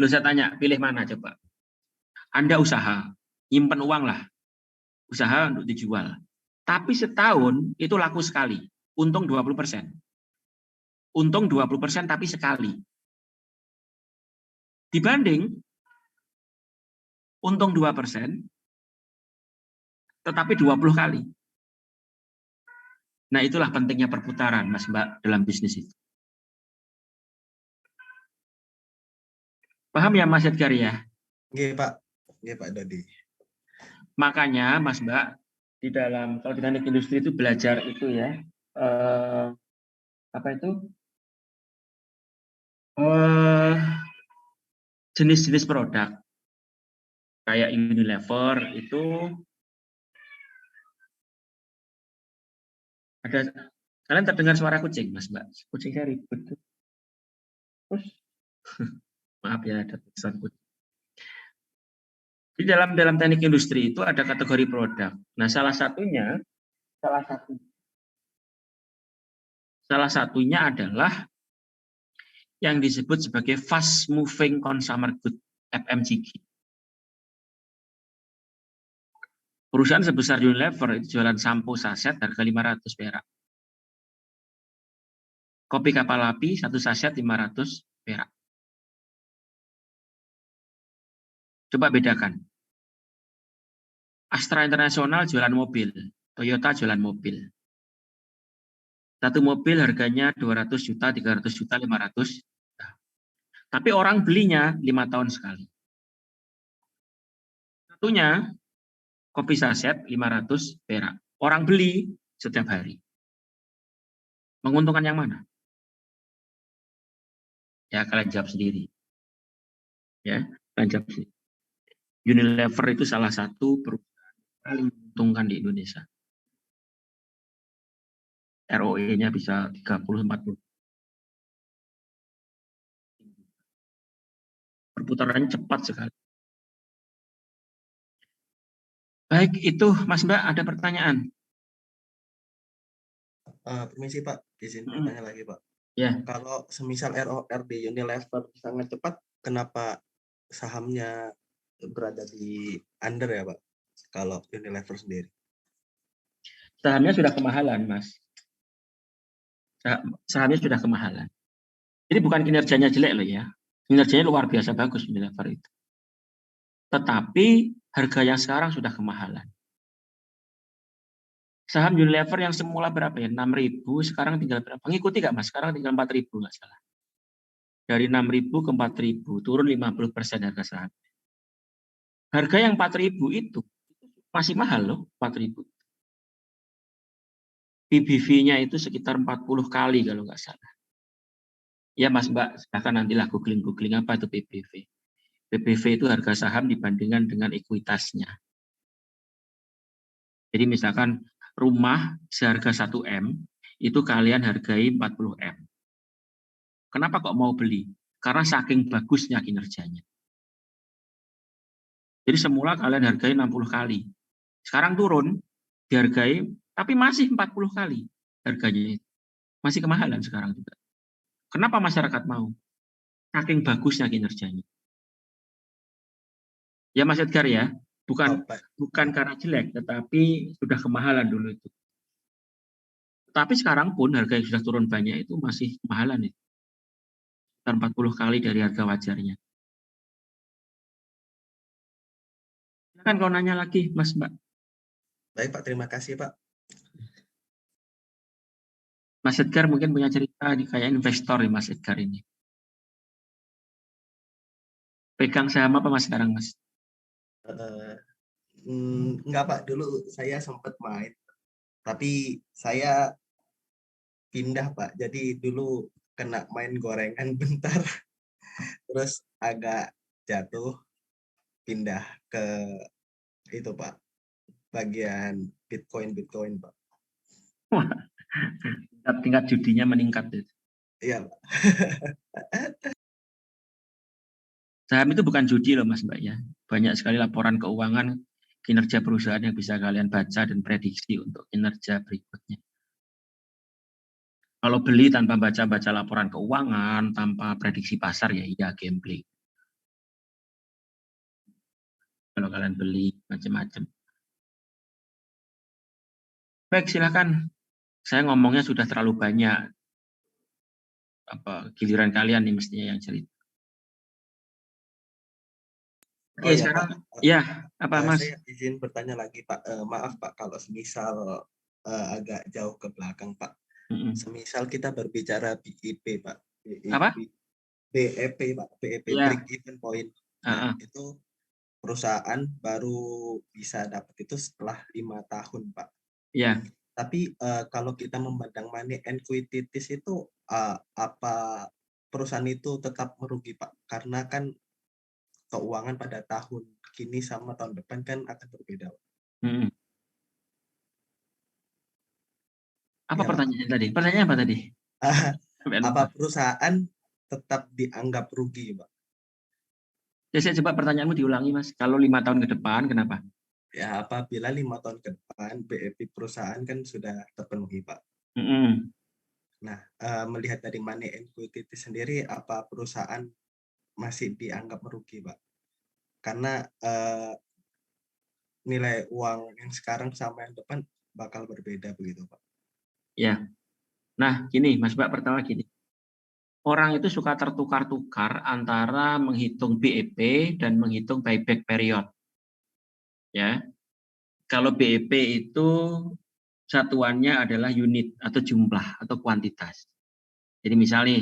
Lalu saya tanya, pilih mana coba? Anda usaha, nyimpen uang lah. Usaha untuk dijual. Tapi setahun itu laku sekali. Untung 20%. Untung 20% tapi sekali. Dibanding untung 2%, tetapi 20 kali. Nah, itulah pentingnya perputaran, Mas Mbak, dalam bisnis itu. Paham ya, Mas Edgar ya? Nggih, Pak. Nggih, Pak Dodi. Makanya, Mas Mbak, di dalam kalau di teknik industri itu belajar itu ya, apa itu? Jenis-jenis produk. Kayak Unilever itu ada, kalian terdengar suara kucing, Mas Mbak? Kucing saya ribut. Terus, maaf ya, ada pesan kucing. Di dalam teknik industri itu ada kategori produk. Nah, salah satunya adalah yang disebut sebagai fast moving consumer good, FMCG. Perusahaan sebesar Unilever itu jualan sampo saset harga 500 perak. Kopi kapal api 1 saset 500 perak. Coba bedakan. Astra International jualan mobil, Toyota jualan mobil. Satu mobil harganya 200 juta, 300 juta, 500 juta. Tapi orang belinya 5 tahun sekali. Satunya kopi saset 500 perak. Orang beli setiap hari. Menguntungkan yang mana? Ya, kalian jawab sendiri. Ya, kalian jawab sendiri. Unilever itu salah satu perusahaan paling menguntungkan di Indonesia. ROE-nya bisa 30-40. Perputarannya cepat sekali. Baik, itu Mas Mbak ada pertanyaan? Permisi Pak, izin bertanya lagi Pak. Ya. Kalau semisal ROR di Unilever sangat cepat, kenapa sahamnya berada di under ya Pak? Kalau Unilever sendiri. Sahamnya sudah kemahalan, Mas. Sahamnya sudah kemahalan. Jadi bukan kinerjanya jelek loh ya. Kinerjanya luar biasa bagus Unilever itu. Tetapi harga yang sekarang sudah kemahalan. Saham Unilever yang semula berapa ya? 6.000, sekarang tinggal berapa? Ngikuti nggak Mas? Sekarang tinggal 4.000 nggak salah. Dari 6.000 ke 4.000, turun 50% harga saham. Harga yang 4.000 itu masih mahal loh, 4.000. PBV-nya itu sekitar 40 kali kalau nggak salah. Ya Mas Mbak, silahkan nantilah googling apa itu PBV. PBV itu harga saham dibandingkan dengan ekuitasnya. Jadi misalkan rumah seharga 1M, itu kalian hargai 40M. Kenapa kok mau beli? Karena saking bagusnya kinerjanya. Jadi semula kalian hargai 60 kali. Sekarang turun, dihargai, tapi masih 40 kali harganya. Masih kemahalan sekarang juga. Kenapa masyarakat mau? Saking bagusnya kinerjanya. Ya Mas Edgar ya, bukan karena jelek, tetapi sudah kemahalan dulu itu. Tapi sekarang pun harga yang sudah turun banyak itu masih kemahalan itu. 40 kali dari harga wajarnya. Silakan kau nanya lagi, Mas Mbak. Baik Pak, terima kasih Pak. Mas Edgar mungkin punya cerita nih, kayak investor nih Mas Edgar ini. Pegang saham apa Mas sekarang Mas? Enggak Pak, dulu saya sempat main. Tapi saya pindah Pak, jadi dulu kena main gorengan bentar. Terus agak jatuh, pindah ke itu Pak, bagian Bitcoin Pak. Tingkat judinya meningkat itu. Iya Pak. Saham itu bukan judi loh Mas Mbak ya. Banyak sekali laporan keuangan kinerja perusahaan yang bisa kalian baca dan prediksi untuk kinerja berikutnya. Kalau beli tanpa baca-baca laporan keuangan, tanpa prediksi pasar ya iya gambling. Kalau kalian beli macam-macam. Baik, silakan. Saya ngomongnya sudah terlalu banyak. Giliran kalian nih mestinya yang cerita. Oke, ya, sekarang Pak. ya apa Mas? Saya izin bertanya lagi Pak. Maaf Pak kalau semisal agak jauh ke belakang Pak. Semisal kita berbicara BEP Pak. Apa? BEP Pak. BEP break even point. Nah, itu perusahaan baru bisa dapat itu setelah 5 tahun Pak. Iya. Tapi kalau kita memandang money equities itu apa perusahaan itu tetap merugi Pak? Karena kan keuangan pada tahun kini sama tahun depan kan akan berbeda. Apa pertanyaannya tadi? Pertanyaannya apa tadi? Apa perusahaan tetap dianggap rugi, Pak? Ya, saya coba pertanyaanmu diulangi, Mas. Kalau 5 tahun ke depan, kenapa? Ya, apabila 5 tahun ke depan BEP perusahaan kan sudah terpenuhi, Pak. Nah, melihat dari money equity sendiri, apa perusahaan masih dianggap merugi, Pak? Karena nilai uang yang sekarang sama yang depan bakal berbeda begitu, Pak. Ya. Nah, gini, Mas Mbak, pertama gini. Orang itu suka tertukar-tukar antara menghitung BEP dan menghitung buyback period. Ya. Kalau BEP itu satuannya adalah unit atau jumlah atau kuantitas. Jadi misalnya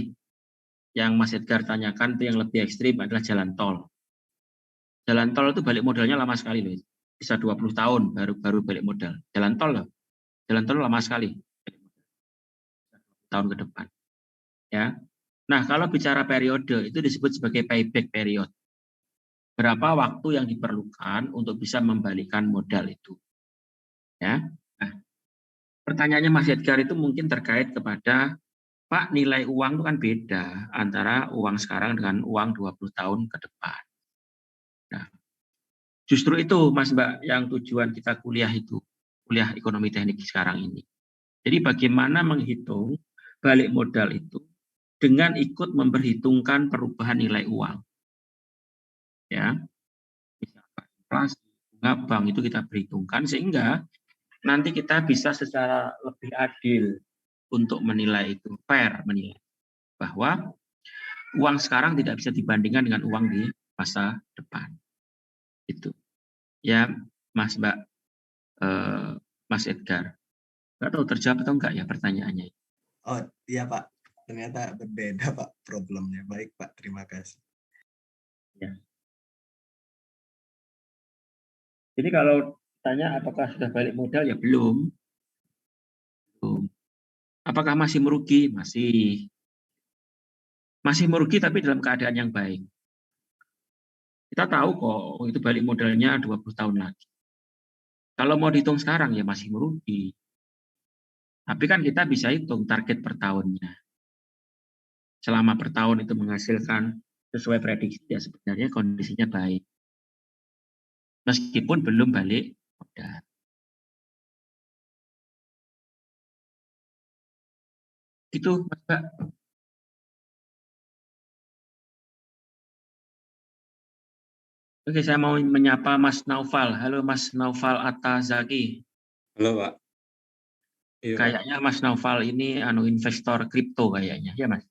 yang Mas Edgar tanyakan itu yang lebih ekstrim adalah jalan tol. Jalan tol itu balik modalnya lama sekali loh. Bisa 20 tahun baru balik modal. Jalan tol loh. Jalan tol lama sekali. Tahun ke depan. Ya. Nah, kalau bicara periode itu disebut sebagai payback period. Berapa waktu yang diperlukan untuk bisa membalikkan modal itu. Ya. Nah, pertanyaannya Mas Edgar itu mungkin terkait kepada Pak, nilai uang itu kan beda antara uang sekarang dengan uang 20 tahun ke depan. Nah, justru itu Mas Mbak yang tujuan kita kuliah itu, kuliah ekonomi teknik sekarang ini. Jadi bagaimana menghitung balik modal itu dengan ikut memperhitungkan perubahan nilai uang. Ya. Misalkan inflasi, bunga bank itu kita perhitungkan sehingga nanti kita bisa secara lebih adil untuk menilai itu, fair menilai bahwa uang sekarang tidak bisa dibandingkan dengan uang di masa depan. Itu. Ya, Mas Mbak, Mas Edgar. Nggak tahu terjawab atau enggak ya pertanyaannya. Oh iya Pak, ternyata berbeda Pak problemnya. Baik Pak, terima kasih. Ya. Jadi kalau tanya apakah sudah balik modal ya belum. Apakah masih merugi? Masih. Masih merugi tapi dalam keadaan yang baik. Kita tahu kok itu balik modalnya 20 tahun lagi. Kalau mau dihitung sekarang ya masih merugi. Tapi kan kita bisa hitung target per tahunnya. Selama per tahun itu menghasilkan sesuai prediksi ya sebenarnya kondisinya baik. Meskipun belum balik modal. Itu Mas Mbak. Oke, saya mau menyapa Mas Naufal. Halo Mas Naufal Atazaki. Halo Pak. Iya, kayaknya Mas Naufal ini investor kripto kayaknya, ya Mas?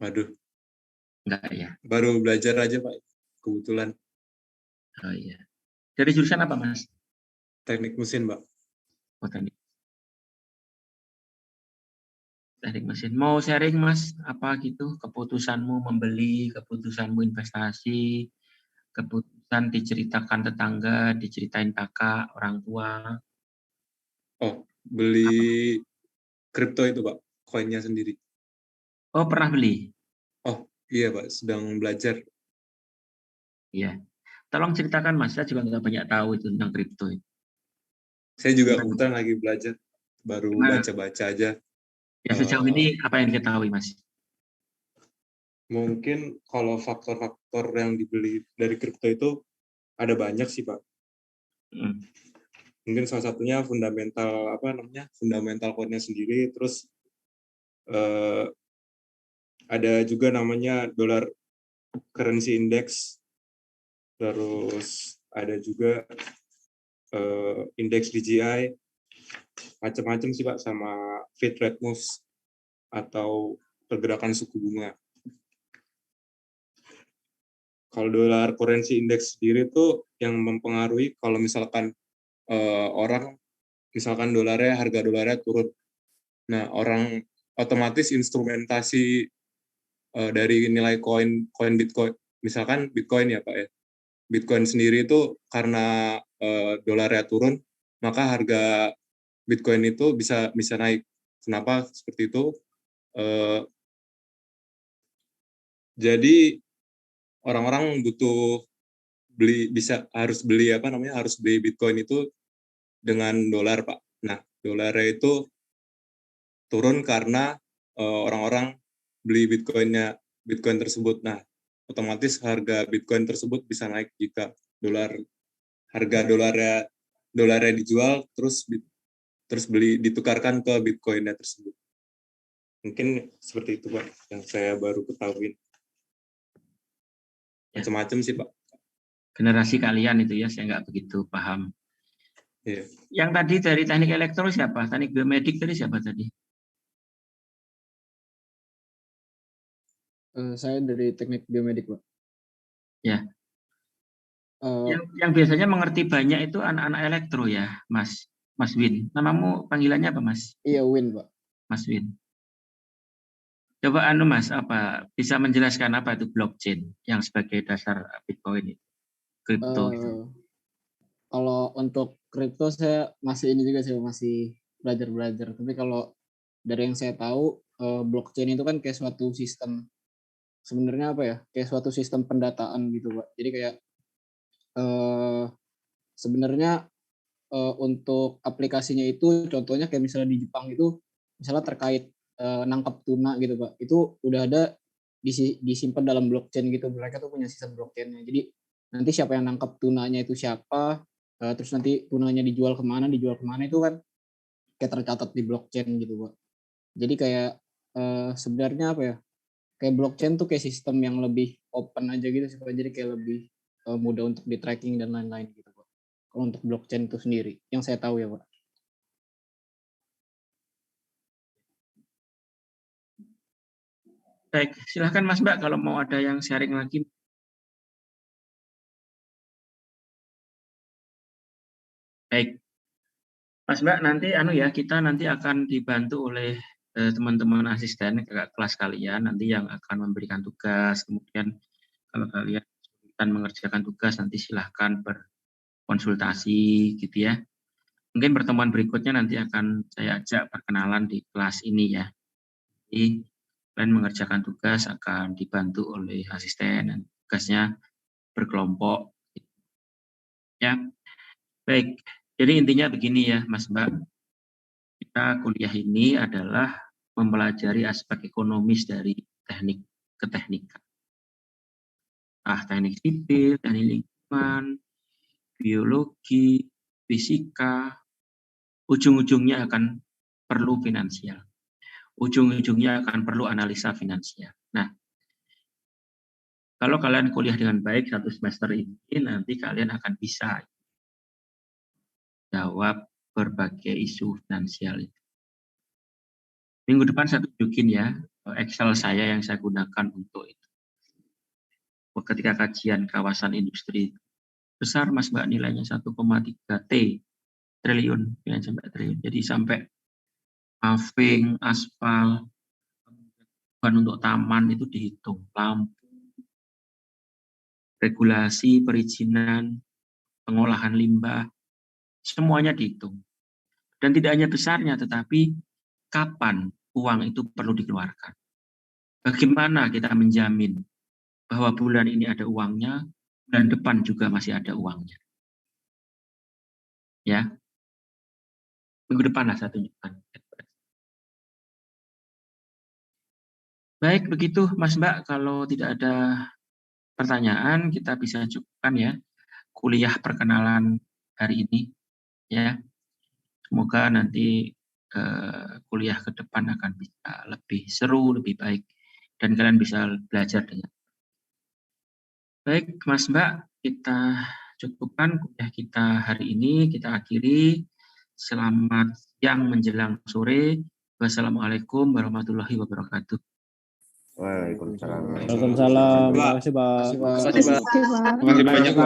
Waduh. Enggak ya? Baru belajar aja Pak, kebetulan. Oh iya. Dari jurusan apa Mas? Teknik mesin Pak. Oh, teknik mesin. Mau sharing Mas, apa gitu keputusanmu membeli, keputusanmu investasi, keputusan diceritakan tetangga, diceritain kakak, orang tua? Oh, beli kripto itu Pak, koinnya sendiri. Oh, pernah beli? Oh, iya Pak, sedang belajar. Iya. Tolong ceritakan Mas, saya juga nggak banyak tahu itu tentang kripto. Saya juga kebetulan lagi belajar, baru baca-baca aja. Ya sejauh ini apa yang diketahui Mas? Mungkin kalau faktor-faktor yang dibeli dari kripto itu ada banyak sih, Pak. Mungkin salah satunya fundamental fundamental coin-nya sendiri, terus ada juga namanya dollar currency index, terus ada juga indeks DJI, macam-macam sih Pak, sama Fed rate moves atau pergerakan suku bunga. Kalau dollar currency index sendiri tuh yang mempengaruhi kalau misalkan orang, misalkan harga dolarnya turun. Nah, orang otomatis instrumentasi dari nilai koin Bitcoin, misalkan Bitcoin ya Pak ya. Bitcoin sendiri itu karena dolarnya turun, maka harga Bitcoin itu bisa naik. Kenapa seperti itu? Jadi orang-orang harus beli Bitcoin itu dengan dolar, Pak. Nah, dolarnya itu turun karena orang-orang beli Bitcoin tersebut. Nah, otomatis harga Bitcoin tersebut bisa naik jika harga dolarnya dijual terus ditukarkan ke Bitcoin-nya tersebut. Mungkin seperti itu Pak yang saya baru ketahui. Macam-macam sih Pak. Generasi kalian itu ya, saya nggak begitu paham. Yeah. Yang tadi dari teknik elektro siapa? Teknik biomedik tadi siapa tadi? Saya dari teknik biomedik Pak. Ya. Yang biasanya mengerti banyak itu anak-anak elektro ya, Mas Win. Namamu panggilannya apa Mas? Iya, Win Pak. Mas Win. Coba Mas, bisa menjelaskan apa itu blockchain yang sebagai dasar Bitcoin itu? Kripto itu. Kalau untuk kripto saya masih belajar. Tapi kalau dari yang saya tahu, blockchain itu kan kayak suatu sistem, sebenarnya kayak suatu sistem pendataan gitu Pak. Jadi kayak sebenarnya untuk aplikasinya itu contohnya kayak misalnya di Jepang itu misalnya terkait nangkap tuna gitu Pak, itu udah ada disimpan dalam blockchain gitu. Mereka tuh punya sistem blockchainnya, jadi nanti siapa yang nangkap tunanya itu siapa, terus nanti tunanya dijual kemana itu kan kayak tercatat di blockchain gitu Pak. Jadi kayak sebenarnya kayak blockchain tuh kayak sistem yang lebih open aja gitu sih Pak. Jadi kayak lebih mudah untuk di tracking dan lain-lain gitu Pak. Kalau untuk blockchain itu sendiri yang saya tahu ya Pak. Baik, silahkan Mas Mbak kalau mau ada yang sharing lagi. Baik, Mas Mbak nanti kita nanti akan dibantu oleh teman-teman asisten ke kelas kalian nanti yang akan memberikan tugas. Kemudian kalau kalian akan mengerjakan tugas nanti silahkan berkonsultasi gitu ya. Mungkin pertemuan berikutnya nanti akan saya ajak perkenalan di kelas ini ya. Jadi kalian mengerjakan tugas akan dibantu oleh asisten dan tugasnya berkelompok. Ya, baik. Jadi intinya begini ya, Mas Mbak. Kita kuliah ini adalah mempelajari aspek ekonomis dari teknik keteknikan. Teknik sipil, teknik lingkungan, biologi, fisika, ujung-ujungnya akan perlu finansial. Ujung-ujungnya akan perlu analisa finansial. Nah, kalau kalian kuliah dengan baik satu semester ini, nanti kalian akan bisa jawab berbagai isu finansial itu. Minggu depan saya tunjukin ya Excel saya yang saya gunakan untuk itu. Ketika kajian kawasan industri besar Mas Mbak, nilainya 1,3 triliun. Jadi sampai paving, aspal, bahan untuk taman itu dihitung, lampu, regulasi, perizinan, pengolahan limbah, semuanya dihitung. Dan tidak hanya besarnya, tetapi kapan uang itu perlu dikeluarkan. Bagaimana kita menjamin bahwa bulan ini ada uangnya, bulan depan juga masih ada uangnya. Ya, minggu depan lah saya tunjukkan. Baik, begitu Mas Mbak. Kalau tidak ada pertanyaan, kita bisa cukupkan ya kuliah perkenalan hari ini. Ya, semoga nanti kuliah ke depan akan bisa lebih seru, lebih baik, dan kalian bisa belajar dengan baik. Mas Mbak, kita cukupkan kuliah kita hari ini, kita akhiri. Selamat siang menjelang sore. Wassalamualaikum warahmatullahi wabarakatuh. Waalaikumsalam. Waalaikumsalam. Terima kasih, Pak. Terima kasih banyak, Pak.